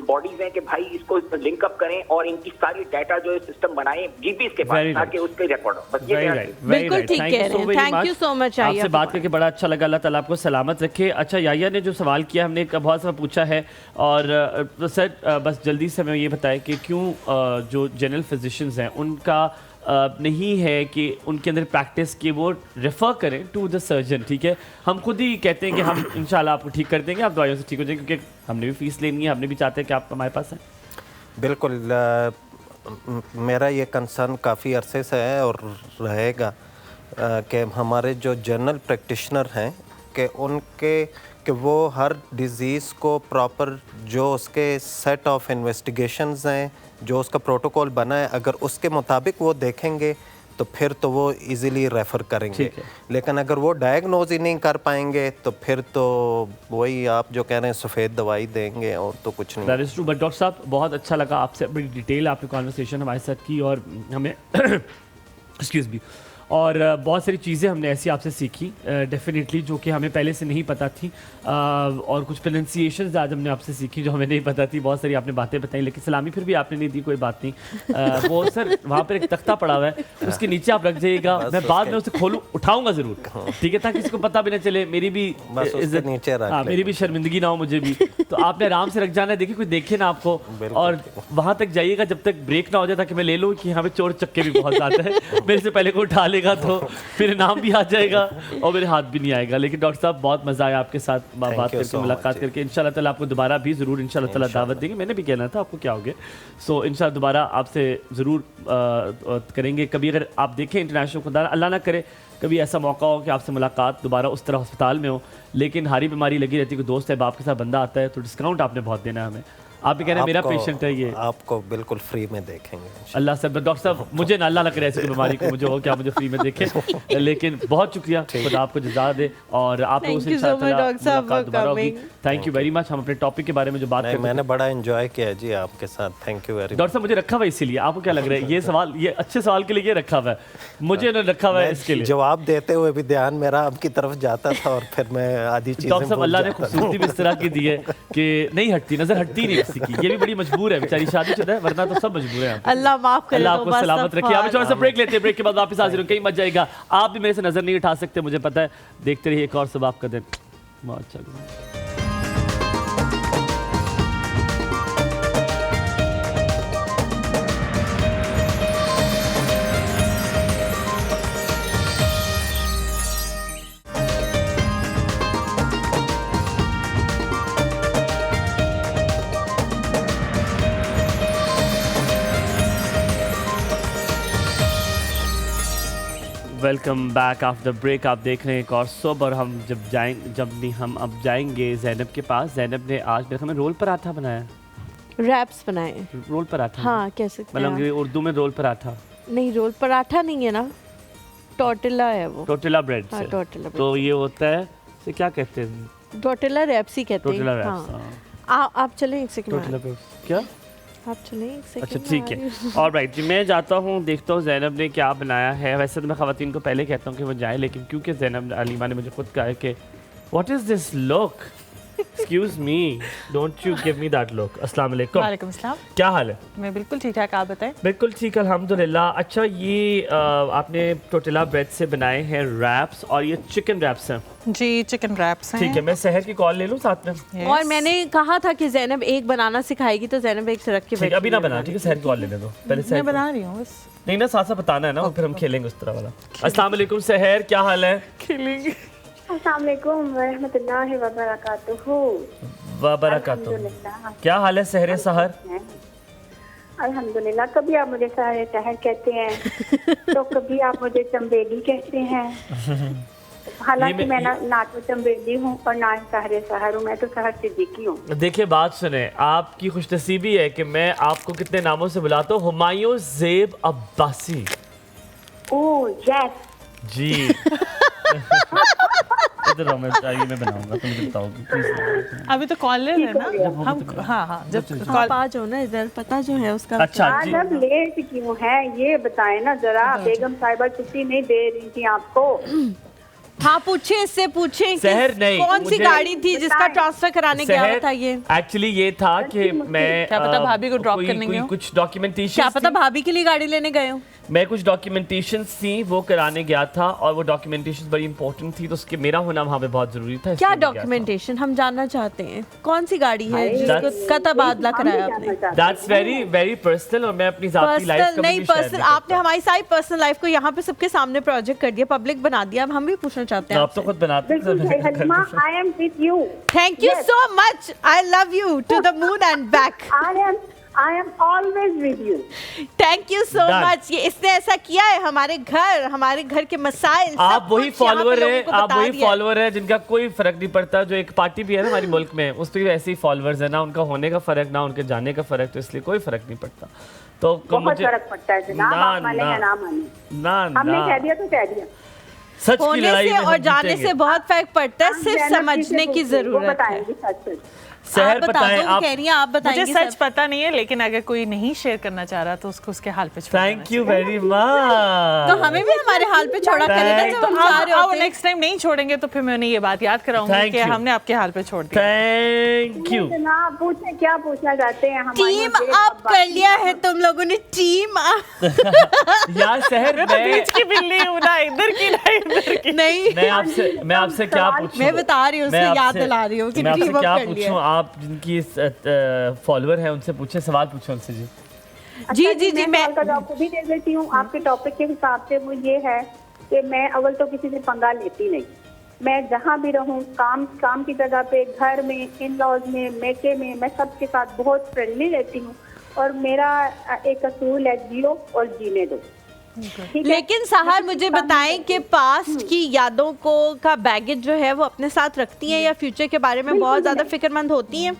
बॉडीज हैं कि भाई इसको लिंक अप करें और इनकी सारी डाटा जो है सिस्टम बनाए जीपी के पास ताकि उस पे रिकॉर्ड हो। बस ये बिल्कुल ठीक कह रहे हैं। Thank you so much. आपसे बात करके बड़ा अच्छा लगा, अल्लाह ताला आपको सलामत रखे। अच्छा याया ने जो सवाल किया, हमने बहुत सारा पूछा है और सर बस जल्दी से हमें ये बताएं कि क्यों जो जनरल फिजिशियंस हैं उनका नहीं है कि उनके अंदर प्रैक्टिस की वो रेफर करें टू द सर्जन। ठीक है, हम खुद ही कहते हैं कि हम इंशाल्लाह आपको ठीक कर देंगे, आप दवाइयों से ठीक हो जाएंगे, क्योंकि हमने भी फीस लेनी है, हमने भी चाहते हैं कि आप हमारे पास हैं। बिल्कुल, मेरा ये कंसर्न काफ़ी अरसे से है और रहेगा कि हमारे जो जनरल प्रैक्टिशनर हैं कि वो हर डिज़ीज़ को प्रॉपर जो उसके सेट ऑफ इन्वेस्टिगेशंस हैं, जो उसका प्रोटोकॉल बना है, अगर उसके मुताबिक वो देखेंगे तो फिर तो वो इजीली रेफ़र करेंगे। लेकिन अगर वो डायग्नोज ही नहीं कर पाएंगे तो फिर तो वही आप जो कह रहे हैं सफ़ेद दवाई देंगे और तो कुछ नहीं। That is true. But doctor साहब बहुत अच्छा लगा आपसे, बड़ी डिटेल आपने कॉन्वर्सेशन हमारे साथ की और हमें एक्सक्यूज़ मी, और बहुत सारी चीज़ें हमने ऐसी आपसे सीखी डेफिनेटली जो कि हमें पहले से नहीं पता थी, और कुछ प्रोनाउंसिएशंस आज हमने आपसे सीखी जो हमें नहीं पता थी। बहुत सारी आपने बातें बताई, लेकिन सलामी फिर भी आपने नहीं दी, कोई बात नहीं। वो सर वहाँ पर एक तख्ता पड़ा हुआ है, उसके नीचे आप रख जाइएगा, मैं बाद में उसे खोलूँ उठाऊँगा ज़रूर, ठीक है, ताकि किसी को पता भी ना चले, मेरी भी इज्जत नीचे, हाँ मेरी भी शर्मिंदगी ना हो मुझे भी। तो आपने आराम से रख जाना है, देखिए कोई देखे ना आपको, और वहाँ तक जाइएगा जब तक ब्रेक ना हो जाए, ताकि मैं ले लूँ कि यहाँ पे चोर चक्के भी बहुत ज़्यादा है, मेरे से पहले को उठा लेगा तो फिर नाम भी आ जाएगा और मेरे हाथ भी नहीं आएगा। लेकिन डॉक्टर साहब बहुत मज़ा आया आपके साथ बात करके, मुलाकात करके। इंशाल्लाह ताला आपको दोबारा भी ज़रूर इंशाल्लाह ताला दावत देंगे। मैंने भी कहना था, आपको क्या हो गया, सो इंशाल्लाह दोबारा आपसे ज़रूर करेंगे। कभी अगर आप देखें इंटरनेशनल, खुदा अल्लाह ना करे कभी ऐसा मौका हो कि आपसे मुलाकात दोबारा उस तरह अस्पताल में हो, लेकिन हारी बीमारी लगी रहती है, कोई दोस्त है बाप के साथ बंदा आता है तो डिस्काउंट आपने बहुत देना है हमें। आप भी कह रहे हैं मेरा पेशेंट है ये, आपको बिल्कुल फ्री में देखेंगे अल्लाह से। डॉक्टर साहब मुझे ना अल्लाह ना करे ऐसी बीमारी को मुझे हो क्या मुझे फ्री में देखें। लेकिन बहुत शुक्रिया, खुदा आपको जज़ा दे और आप लोगों से मुलाकात दोबारा होगी। Thank you very much. हम अपने टॉपिक के बारे में जो बात करें, मैंने बड़ा एंजॉय किया जी आपके साथ, thank you very much. Doctor साहब मुझे रखा हुआ है इसीलिए, आपको क्या लग रहा है ये सवाल, ये अच्छे सवाल के लिए ये रखा हुआ है, मुझे ना रखा हुआ है इसके लिए। जवाब देते हुए भी ध्यान मेरा आपकी तरफ जाता था और फिर मैं आधी चीज़ें। डॉक्टर साहब अल्लाह ने खूबसूरती भी इस तरह की दी है कि नहीं हटती, नजर हटती नहीं किसी की, ये भी बड़ी मजबूर है बेचारी, शादीशुदा है, वरना तो सब मजबूर है। अल्लाह माफ करे, अल्लाह आपको सलामत रखे। आप थोड़ा सा ब्रेक लेते हैं, ब्रेक के बाद वापस हाजिर होंगे, कहीं मत जाएगा। आप भी मेरे से नजर नहीं उठा सकते, मुझे पता है। देखते रहिए एक और सुबह आपका दिन बहुत अच्छा। Welcome back after break. आप देख रहे हैं एक और सोब और हम हम अब जाएंगे जैनब के पास। जैनब ने आज मेरे ख्याल में रोल पराठा बनाया। रैप्स बनाए। रोल पराठा हाँ कह सकते मतलब हैं। उर्दू में रोल पराठा नहीं, रोल पराठा नहीं है ना, टोर्टिला है वो। टोर्टिला ब्रेड हाँ, से। टोर्टिला तो ये होता है इसे क्या कहते हैं? टोर्टिला रैप्स ही कहते हैं। Tortilla wraps. हाँ। आप चलें एक सेकंड। टोर्टिला ब्रेड क्या? आप चलें एक सेकंड। अच्छा ठीक है। ऑलराइट जी, मैं जाता हूँ, देखता हूँ जैनब ने क्या बनाया है। वैसे तो मैं ख़वातीन को पहले कहता हूँ कि वो जाए, लेकिन क्योंकि जैनब अलीमा ने मुझे खुद कहा है कि what is this look, excuse me, don't you give me that look. अस्सलाम वालेकुम। वालेकुम अस्सलाम। क्या हाल है? मैं बिल्कुल ठीक ठाक, आप बताएं। बिल्कुल ठीक अल्हम्दुलिल्लाह। अच्छा ये आपने टोर्टिला ब्रेड से बनाए हैं रैप्स और ये चिकन रैप्स हैं। जी चिकन रैप्स हैं। ठीक है, मैं सहर की कॉल ले लूँ साथ में। Yes. और मैंने कहा था कि जैनब एक बनाना सिखाएगी, तो जैनब एक से रख के ठीक है, अभी ना बना, ठीक है, सहर की कॉल लेने दो पहले। सहर मैं बना रही हूँ बस। नहीं ना, साथ साथ बताना है ना, और फिर हम खेलेंगे उस तरह वाला। अस्सलाम वालेकुम सहर, क्या हाल है? खेलेंगे। अस्सलाम वालेकुम व रहमतुल्लाहि व बरकातुहू। वबरकातुहू। क्या हाल है सहर सहर? अल्हम्दुलिल्लाह। कभी आप मुझे सारे शहर कहते हैं तो कभी आप मुझे चंबेली कहते हैं। हालांकि मैं ना तो चंबेली हूँ और ना सहरे सहर हूँ, मैं तो सहर सिद्दीकी हूँ। देखिए बात सुने, आपकी खुशनसीबी है कि मैं आपको कितने नामों से बुलाता हूँ। हुमायूं ज़ेब अब्बासी। ओह यस जी। इधर आओ, मैं बनाऊंगा, तुम मुझे बताओगी प्लीज। अभी तो कॉलर है ना हम। हाँ जब आप आ जाओ ना इधर, पता जो है उसका। अच्छा जी। आज अब लेट क्यों है ये बताएं ना जरा। बेगम साहिबा छुट्टी नहीं दे रही थी आपको? हाँ पूछे, इससे पूछे सहर नहीं, कौन सी मुझे- गाड़ी थी जिसका ट्रांसफर कराने गया हुआ था ये? एक्चुअली ये था कि मैं क्या पता भाभी को ड्रॉप करने गए हो? कुछ डॉक्यूमेंटेशन, क्या पता भाभी के लिए गाड़ी लेने गए हो। मैं कुछ डॉक्यूमेंटेशन थी वो कराने गया था, और वो डॉक्यूमेंटेशन बड़ी इंपॉर्टेंट थी, तो उसके मेरा होना वहाँ पे बहुत जरूरी था। क्या इसलिए मैं गया था। डॉक्यूमेंटेशन हम जानना चाहते हैं। कौन सी गाड़ी है जिसको That's- का तबादला कराया आपने? That's very very personal, और मैं अपनी जाती लाइफ पर्सनल का नहीं, पर्सनल आपने हमारी सारी पर्सनल लाइफ को यहाँ पे सबके सामने प्रोजेक्ट कर दिया, पब्लिक बना दिया। अब हम भी पूछना चाहते हैं आप तो खुद बनाते हैं। बिल्कुल सही Halima, I am with you. Thank you so much, I love you to the moon and back. I am always with you. Thank you so Done. Much. ये इसने ऐसा किया है, हमारे घर के मसाइल आप सब वही कुछ यहाँ पे फॉलोअर लोगों हैं, को आप बता वही दिया है। फॉलोअर हैं जिनका कोई फर्क नहीं पड़ता। जो एक पार्टी भी है ना हमारी मुल्क में, उस पर भी ऐसे ही फॉलोअर्स है ना, उनका होने का फर्क ना उनके जाने का फर्क, तो इसलिए कोई फर्क नहीं पड़ता। तो बहुत फर्क पड़ता है जनाब, आप माने या ना माने। ना हमने कह ना, दिया तो कह दिया। सच की होने लड़ाई से में हम और जाने जीतेंगे। से बहुत फर्क पड़ता है, हम सिर्फ जैनब जी से समझने की पूछिए, वो जरूरत है। बताएंगी सच सच। सहर आप बता बताएं दो, वो आप। कह रही हैं आप मुझे बताएंगी सच सब। पता नहीं है, लेकिन अगर कोई नहीं शेयर करना चाह रहा तो उसको उसके हाल पे छोड़ देना थैंक यू वेरी मच। तो हमें भी हमारे हाल पे छोड़ा करें ना जब हम जा रहे चाहिए। होते हैं। नेक्स्ट टाइम नहीं छोड़ेंगे तो फिर मैं उन्हें ये बात याद कराऊंगी Thank कि you. हमने आपके हाल पे छोड़ दिया। Thank you. जनाब पूछे क्या पूछना चाहते हैं? टीम अप कर लिया है तुम लोगों ने, टीम यार सहर, मैं तो बीच की बिल्ली हूँ, ना इधर की ना इधर की। नहीं, मैं आपसे क्या पूछूं? मैं बता रही हूँ, उससे मैं याद आपसे- दिला रही हूँ कि मैं आपसे टीम अप क्या कर लिया पूछूं? है। आप जिनकी फॉलोअर हैं उनसे पूछे, सवाल पूछो उनसे जी। जी जी जी, मैं का जवाब भी दे देती हूँ। आपके टॉपिक के हिसाब से वो ये है कि मैं अव्वल तो किसी से पंगा लेती नहीं। मैं जहाँ भी रहूँ, काम की जगह पे, घर में, इन लॉज में, मेके में, मैं सबके साथ बहुत फ्रेंडली रहती हूँ। और मेरा एक असूल है, जियो और जीने दो। ठीक है? लेकिन सहार मुझे बताएं कि पास्ट की यादों को का बैगेज जो है वो अपने साथ रखती हैं या फ्यूचर के बारे में बहुत ज्यादा फिक्रमंद होती हैं?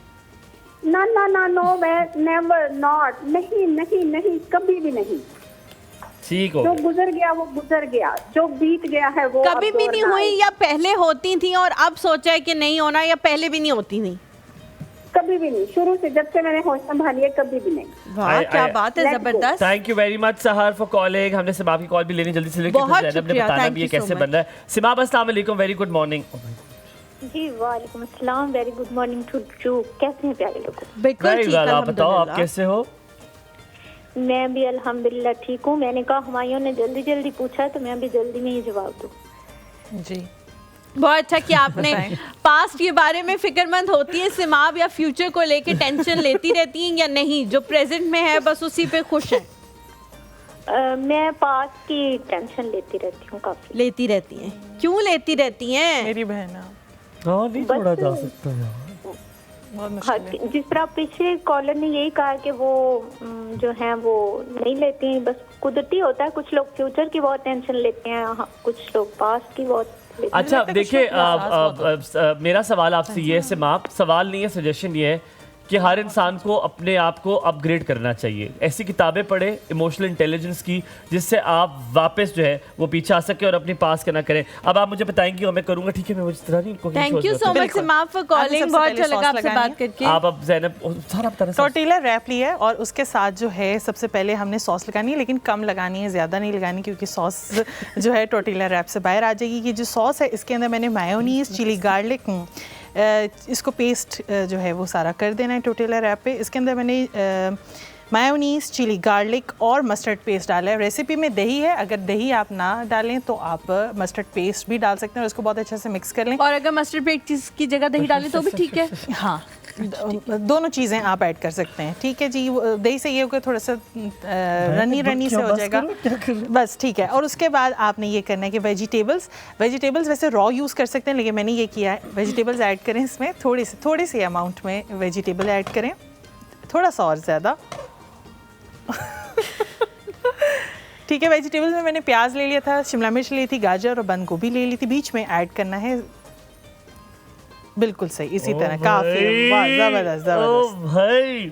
ना ना ना नो, मैं नेवर नॉट, नहीं नहीं नहीं, कभी भी नहीं। ठीक हो जो गया। गुजर गया वो गुजर गया, जो बीत गया है वो कभी अब भी दौर नहीं ना हुई, आए। या पहले होती थी और अब सोचा है कि नहीं होना, या पहले भी नहीं होती थी? कभी भी नहीं, शुरू से जब से मैंने होश संभाली है कभी भी नहीं। वाह क्या बात है, Let's go. जबरदस्त। थैंक यू वेरी मच सहर फॉर कॉलिंग। हमने सिमा की कॉल भी लेनी जल्दी से लेके, बहुत जैनब ने शुक्रिया, बताना thank भी ये you so कैसे much. बन रहा है। सिमा अस्सलाम वालेकुम, वेरी गुड मॉर्निंग। जी वालेकुम अस्सलाम, very good morning to you. कैसे हैं प्यारे लोग? बिल्कुल वेरी ठीक, वेल, आप बताओ आप अल्हम्दुलिल्लाह। कैसे हो? मैं भी अल्हम्दुलिल्लाह ठीक हूँ। मैंने कहा हुमायूं ने जल्दी जल्दी पूछा है तो मैं भी जल्दी में ही जवाब दूँ। जी बहुत अच्छा कि आपने पास्ट के बारे में फिक्रमंद होती है सिमाब, या फ्यूचर को लेके टेंशन लेती रहती हैं या नहीं, जो प्रेजेंट में है बस उसी पे खुश है? मैं पास की टेंशन लेती रहती हूँ काफी। लेती रहती हैं? क्यों लेती रहती हैं? मेरी बहन है। हाँ नहीं छोड़ा जा सकता यार। बहुत हाँ, मुश्किल है। जिस तरह पीछे कॉलर ने यही कहा कि वो जो है वो नहीं लेती हैं, बस कुदरती होता है। कुछ लोग फ्यूचर की बहुत टेंशन लेते हैं, हाँ, कुछ लोग पास्ट की बहुत लेते हैं। अच्छा लगता है कुछ देखिए, लोग को एहसास मेरा सवाल आपसे ये है सिमा, सवाल नहीं है, सजेशन ये है कि हर इंसान को अपने आप को अपग्रेड करना चाहिए। ऐसी किताबें पढ़े इमोशनल इंटेलिजेंस की, जिससे आप वापस जो है वो पीछे आ सके और अपने पास का ना करें। अब आप मुझे बताएंगे और मैं करूंगा, ठीक है? मैं मुझे इस तरह नहीं thank you so much Sima for calling, बहुत अच्छा लगा आपसे बात करके। आप अब ज़ैनब सारा बता रहे हैं। टोर्टिला रैप लिया है और उसके साथ जो है सबसे पहले हमने सॉस लगानी है, लेकिन कम लगानी है, ज़्यादा नहीं लगानी, क्योंकि सॉस जो है टोर्टिला रैप से बाहर आ जाएगी। ये जो सॉस है इसके अंदर मैंने मायोनीज, चिली गार्लिक, इसको पेस्ट जो है वो सारा कर देना है टोर्टिला रैप पे। इसके अंदर मैंने मायोनीज, चिली गार्लिक और मस्टर्ड पेस्ट डाला है। रेसिपी में दही है, अगर दही आप ना डालें तो आप मस्टर्ड पेस्ट भी डाल सकते हैं और इसको बहुत अच्छे से मिक्स कर लें। और अगर मस्टर्ड पेस्ट की जगह दही डालें तो भी ठीक है। हाँ, दोनों चीज़ें आप ऐड कर सकते हैं, ठीक है जी। दही से ये होगा थोड़ा सा रनी से हो जाएगा, बस ठीक है। और उसके बाद आपने ये करना है कि वेजिटेबल्स वैसे रॉ यूज़ कर सकते हैं, लेकिन मैंने ये किया है वेजिटेबल्स ऐड करें इसमें, थोड़ी सी अमाउंट में वेजिटेबल ऐड करें, थोड़ा सा और ज़्यादा ठीक है। वेजिटेबल्स में मैंने प्याज ले लिया था, शिमला मिर्च ली थी, गाजर और बंद गोभी ले ली थी, बीच में ऐड करना है। बिल्कुल सही, इसी तरह काफ़ी, वाह ज़बरदस्त भाई।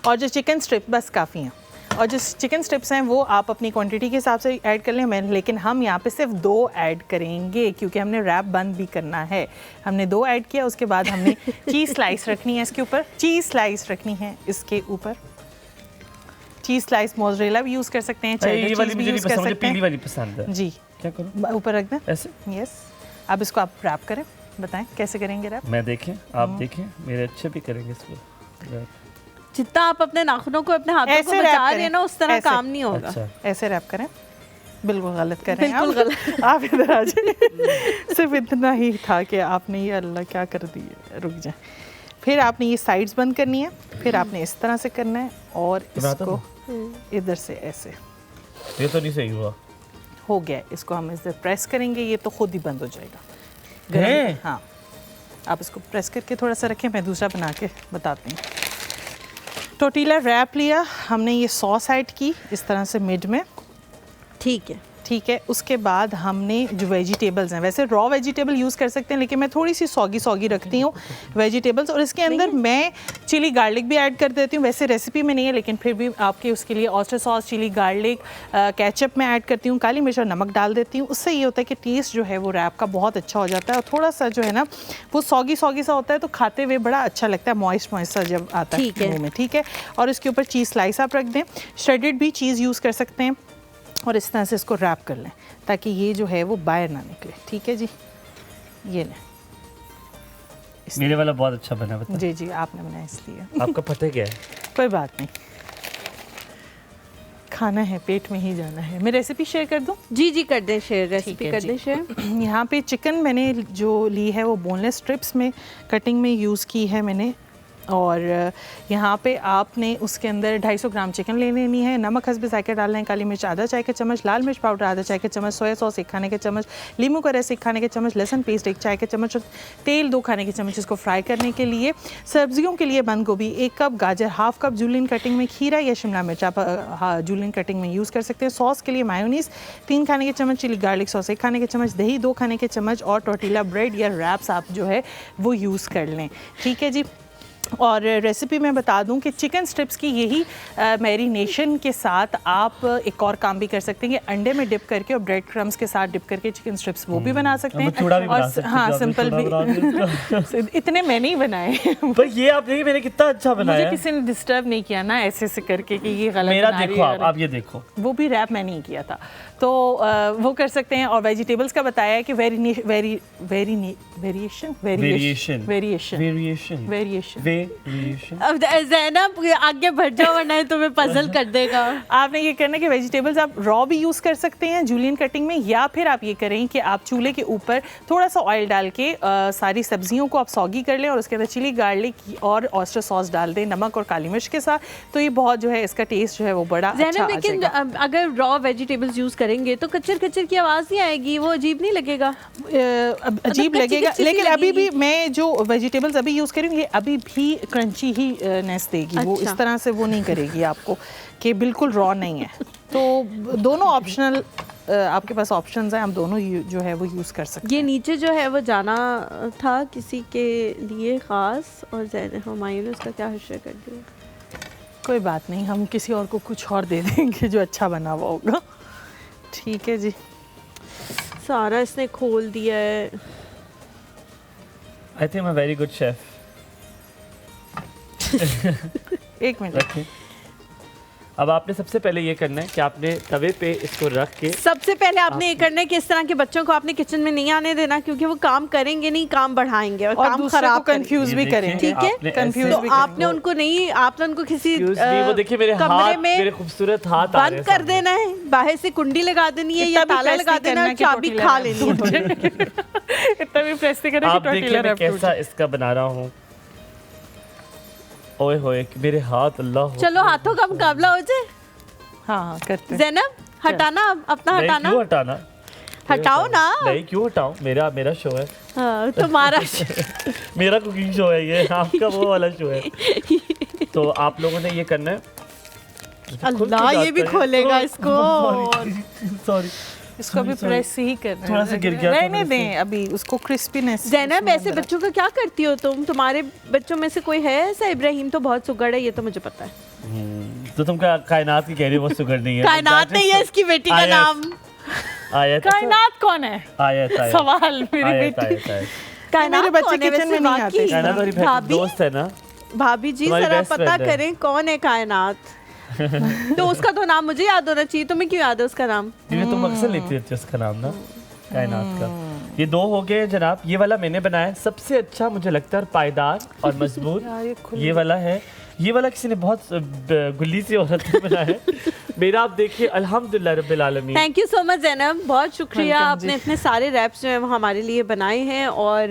और जो चिकन स्ट्रिप बस काफ़ी हैं, और जो चिकन स्ट्रिप्स हैं वो आप अपनी क्वांटिटी के हिसाब से ऐड कर लें। लेकिन हम यहाँ पे सिर्फ 2 ऐड करेंगे, क्योंकि हमने रैप बंद भी करना है। हमने 2 ऐड किया, उसके बाद हमने चीज़ स्लाइस रखनी है इसके ऊपर, चीज़ स्लाइस रखनी है इसके ऊपर। चीज़ स्लाइस मोज़रेला भी यूज़ कर सकते हैं, ये चीज़ वाली भी मुझे यूज़ नहीं कर पसंद, मुझे सकते पीली हैं वाली पसंद है। जी। क्या करूं? ऊपर रख दें ऐसे? यस। अब इसको आप रैप करें, बताएं कैसे करेंगे रैप। मैं देखें, आप देखें, मेरे अच्छे भी करेंगे इसको। जितना आप अपने नाखूनों को, अपने हाथों को ऐसे बचा रैप रहे हैं ना, उस तरह करें, काम नहीं होगा। अच्छा, ऐसे रैप करें, बिल्कुल गलत कर रहे हैं बिल्कुल आप। आप इधर आ जाइए। सिर्फ इतना ही था कि आपने ये अल्लाह क्या कर दिया, रुक जाए। फिर आपने ये साइड्स बंद करनी है, फिर आपने इस तरह से करना है और इसको इधर से ऐसे। ये तो नहीं सही हुआ। हो गया, इसको हम इधर प्रेस करेंगे, ये तो खुद ही बंद हो जाएगा। है? हाँ, आप इसको प्रेस करके थोड़ा सा रखें, मैं दूसरा बना के बताती हूँ। टोर्टिला रैप लिया हमने, ये सॉस ऐड की इस तरह से मिड में, ठीक है। ठीक है। उसके बाद हमने जो वेजिटेबल्स हैं, वैसे रॉ वेजिटेबल यूज़ कर सकते हैं, लेकिन मैं थोड़ी सी सॉगी रखती हूँ वेजिटेबल्स, और इसके अंदर मैं चिली गार्लिक भी ऐड कर देती हूँ। वैसे रेसिपी में नहीं है, लेकिन फिर भी आपके उसके लिए oyster sauce, chilli garlic, ketchup में ऐड करती हूँ, काली मिर्च और नमक डाल देती हूँ। उससे ये होता है कि टेस्ट जो है वो रैप का बहुत अच्छा हो जाता है, और थोड़ा सा जो है ना वो सॉगी सा होता है, तो खाते हुए बड़ा अच्छा लगता है, मॉइस्ट सा जब आता है मुँह में, ठीक है। और इसके ऊपर चीज़ स्लाइस आप रख दें, श्रेडेड भी चीज़ यूज़ कर सकते हैं, और इस तरह से इसको रैप कर लें ताकि ये जो है वो बाहर ना निकले, ठीक है जी। ये लें, मेरे वाला बहुत अच्छा बना, बता। जी जी, आपने बनाया इसलिए। आपका पता क्या है? कोई बात नहीं, खाना है, पेट में ही जाना है। मैं रेसिपी शेयर कर दूं? जी जी, कर दें शेयर, रेसिपी कर दें शेयर। यहाँ पे चिकन मैंने जो ली है वो बोनलेस स्ट्रिप्स में कटिंग में यूज़ की है मैंने, और यहाँ पे आपने उसके अंदर 250 ग्राम चिकन ले लेनी है। नमक हस्बे जायका डालना है, काली मिर्च आधा चाय का चम्मच, लाल मिर्च पाउडर आधा चाय का चम्मच, सोया सॉस 1 खाने के चम्मच, नींबू का रस 1 खाने के चम्मच, लहसुन पेस्ट 1 चाय के चम्मच, और तेल 2 खाने के चम्मच इसको फ्राई करने के लिए। सब्जियों के लिए बंद गोभी 1 कप, गाजर हाफ कप, जूलियन कटिंग में, खीरा या शिमला मिर्च आप जूलियन कटिंग में यूज़ कर सकते हैं। सॉस के लिए मायोनीस 3 खाने के चम्मच, चिली गार्लिक सॉस 1 खाने के चम्मच, दही 2 खाने के चम्मच, और टोर्टिला ब्रेड या रैप्स आप जो है वो यूज़ कर लें, ठीक है जी। और रेसिपी में बता दूं कि चिकन स्ट्रिप्स की यही मैरिनेशन के साथ आप एक और काम भी कर सकते हैं कि अंडे में डिप करके और ब्रेड क्रम्स के साथ डिप करके चिकन स्ट्रिप्स वो भी बना सकते हैं। और हाँ, सिंपल भी इतने मैंने ही बनाए। पर ये आप देखिए मैंने कितना अच्छा बनाया, मुझे किसी ने डिस्टर्ब नहीं किया ना ऐसे से करके कि ये गलत मेरा देखो आप ये देखो, वो भी रैप मैंने ही किया था, तो वो कर सकते हैं। और वेजिटेबल्स का बताया है कि वेरिएशन। अब ज़ैनब आगे बढ़ जाओ वरना तुम्हें पजल कर देगा। आपने ये करना है कि वेजिटेबल्स आप रॉ भी यूज़ कर सकते हैं जूलियन कटिंग में, या फिर आप ये करें कि आप चूल्हे के ऊपर थोड़ा सा ऑयल डाल के सारी सब्जियों को आप सॉगी कर लें, और उसके अंदर चिली गार्लिक और ऑयस्टर सॉस डाल दें नमक और काली मिर्च के साथ, तो ये बहुत जो है इसका टेस्ट जो है वो बड़ा अच्छा आ लेकिन जाएगा। अगर रॉ वेजिटेबल्स यूज़ करेंगे तो कच्चर कच्चर की आवाज़ नहीं आएगी, वो अजीब नहीं लगेगा? अजीब लगेगा, लेकिन अभी भी मैं जो वेजिटेबल्स अभी यूज़ कर रही हूँ ये अभी भी ही क्रंची ही नेस देगी वो, अच्छा। इस तरह से वो नहीं करेगी आपको कि बिल्कुल रॉ नहीं है। तो दोनों ऑप्शनल, आपके पास ऑप्शंस हैं, आप दोनों जो है वो यूज़ कर सकते ये नीचे जो है वो जाना था किसी के लिए ख़ास, और ज़ैन हुमायूं ने उसका क्या हश्र कर दिया। हैं। कोई बात नहीं, हम किसी और को कुछ और दे देंगे जो अच्छा बना हुआ होगा। ठीक है जी। सारा इसने खोल दिया है। I think I am very good chef. एक मिनट। रखिए। अब आपने सबसे पहले ये करना है कि आपने तवे पे इसको रख के, सबसे पहले आपने ये करना है कि इस तरह के बच्चों को आपने किचन में नहीं आने देना, क्योंकि वो काम करेंगे नहीं, काम बढ़ाएंगे और काम दूसरे को खराब करेंगे। कंफ्यूज ये भी देखिए, करेंगे। ठीक है? आपने कंफ्यूज ऐसे- भी तो आपने उनको नहीं, आपने उनको किसी Excuse me, वो देखिए मेरे कमरे हाथ, में मेरे खूबसूरत हाथ आ रहे बंद हैं कर देना है, बाहर से कुंडी लगा देनी है या इतना भी ताला press लगा नहीं देना है करना और कि चाबी tortilla खा wrap लेनी है थोड़ी। इतना भी प्रेस नहीं करें कि आप देखिए tortilla मैं wrap टूट कैसा इसका बना रहा हूँ। ओए होए मेरे हाथ, अल्लाह। चलो हाथों का मुकाबला हो जाए। हाँ करते हैं। ज़ैनब हटाना, अपना नहीं, हटाना, क्यों हटाना? हटाओ ना। नहीं क्यों हटाऊं, मेरा शो है। हाँ, तुम्हारा मेरा कुकिंग शो है ये, आपका वो वाला शो है। तो आप लोगों ने ये करना है। अल्लाह, ये भी खोलेगा इसको। सॉरी, इसको भी प्रेस ही करना है। थोड़ा सा गिर गया था रहने मेरे दें अभी उसको क्रिस्पीनेस। ज़ैनब ऐसे बच्चों का क्या करती हो तुम? तुम्हारे बच्चों में से कोई है ऐसा? इब्राहिम तो बहुत सुगड़ है, ये तो मुझे पता है। तो तुम कायनात की कह रही हो, वो सुगर नहीं है। कायनात नहीं है इसकी बेटी का आयत। नाम। आयत। कायनात कौन है? आयत। सवाल मेरी आयत, बेटी। आयत, आयत। कायनात मेरे बच्चे कौन है किचन में वैसे नहीं आते। वाकई? कायनात वाली भाभी, दोस्त है ना। भाभी जी तुम्हारी जरा best पता friend है। करें कौन है कायनात। तो उसका तो नाम मुझे याद होना चाहिए, तुम्हें क्यों याद है उसका नाम? ये तुम अक्सर लेती रहती हो उसका नाम ना, कायनात का। ये दो हो गए जनाब। ये वाला मैंने बनाया है, सबसे अच्छा मुझे लगता है, और पायदार और मजबूत ये वाला है। ये वाला किसी ने बहुत गुल्ली सी औरत ने बनाया है। मेरा आप देखिए, अल्हम्दुलिल्लाह रब्बिल आलमीन। Thank you so much Zainab, बहुत शुक्रिया। Welcome आपने जी। इतने सारे रैप्स जो है वो हमारे लिए बनाए हैं, और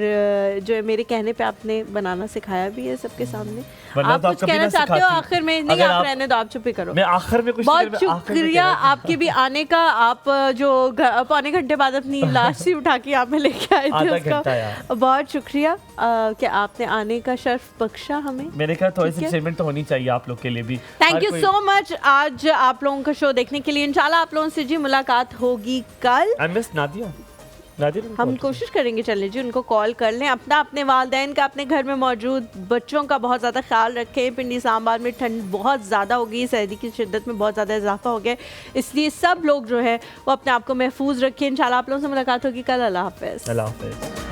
जो है मेरे कहने पे आपने बनाना सिखाया भी है सबके सामने। वरना आप तो आप कुछ कभी कहना ना चाहते हो सिखाती। आखिर में? नहीं, अगर आप आप- रहने दो, आप चुप ही करो। मैं आखिर में कुछ बहुत नहीं, मैं आखिर में शुक्रिया कह रहा था। आपके भी आने का। आप जो पौने घंटे बाद अपनी लाश ही उठा के यहाँ पे लेके आए थे आधा उसका घंटा यार। बहुत शुक्रिया कि आपने आने का शर्फ बख्शा हमें। मैंने कहा थोड़ी सी ठीक है। एक्साइटमेंट तो होनी चाहिए आप लोग के लिए भी। थैंक हर यू कोई- सो मच आज आप लोगों का शो देखने के लिए। इंशाल्लाह आप लोगों से जी मुलाकात होगी कल। I miss Nadia. नादिया ने हम call कोशिश करेंगे चलने जी, उनको कॉल कर लें। अपना, अपने वालिदैन का, अपने घर में मौजूद बच्चों का बहुत ज़्यादा ख्याल रखें। पिंडी सांबार में ठंड बहुत ज़्यादा हो गई, सर्दी की शिद्दत में बहुत ज़्यादा इजाफा हो गया, इसलिए सब लोग जो है वो अपने आप को महफूज रखें। इंशाल्लाह आप लोगों से मुलाकात होगी कल। अल्लाह हाफ़िज़। अल्लाह हाफ़िज़।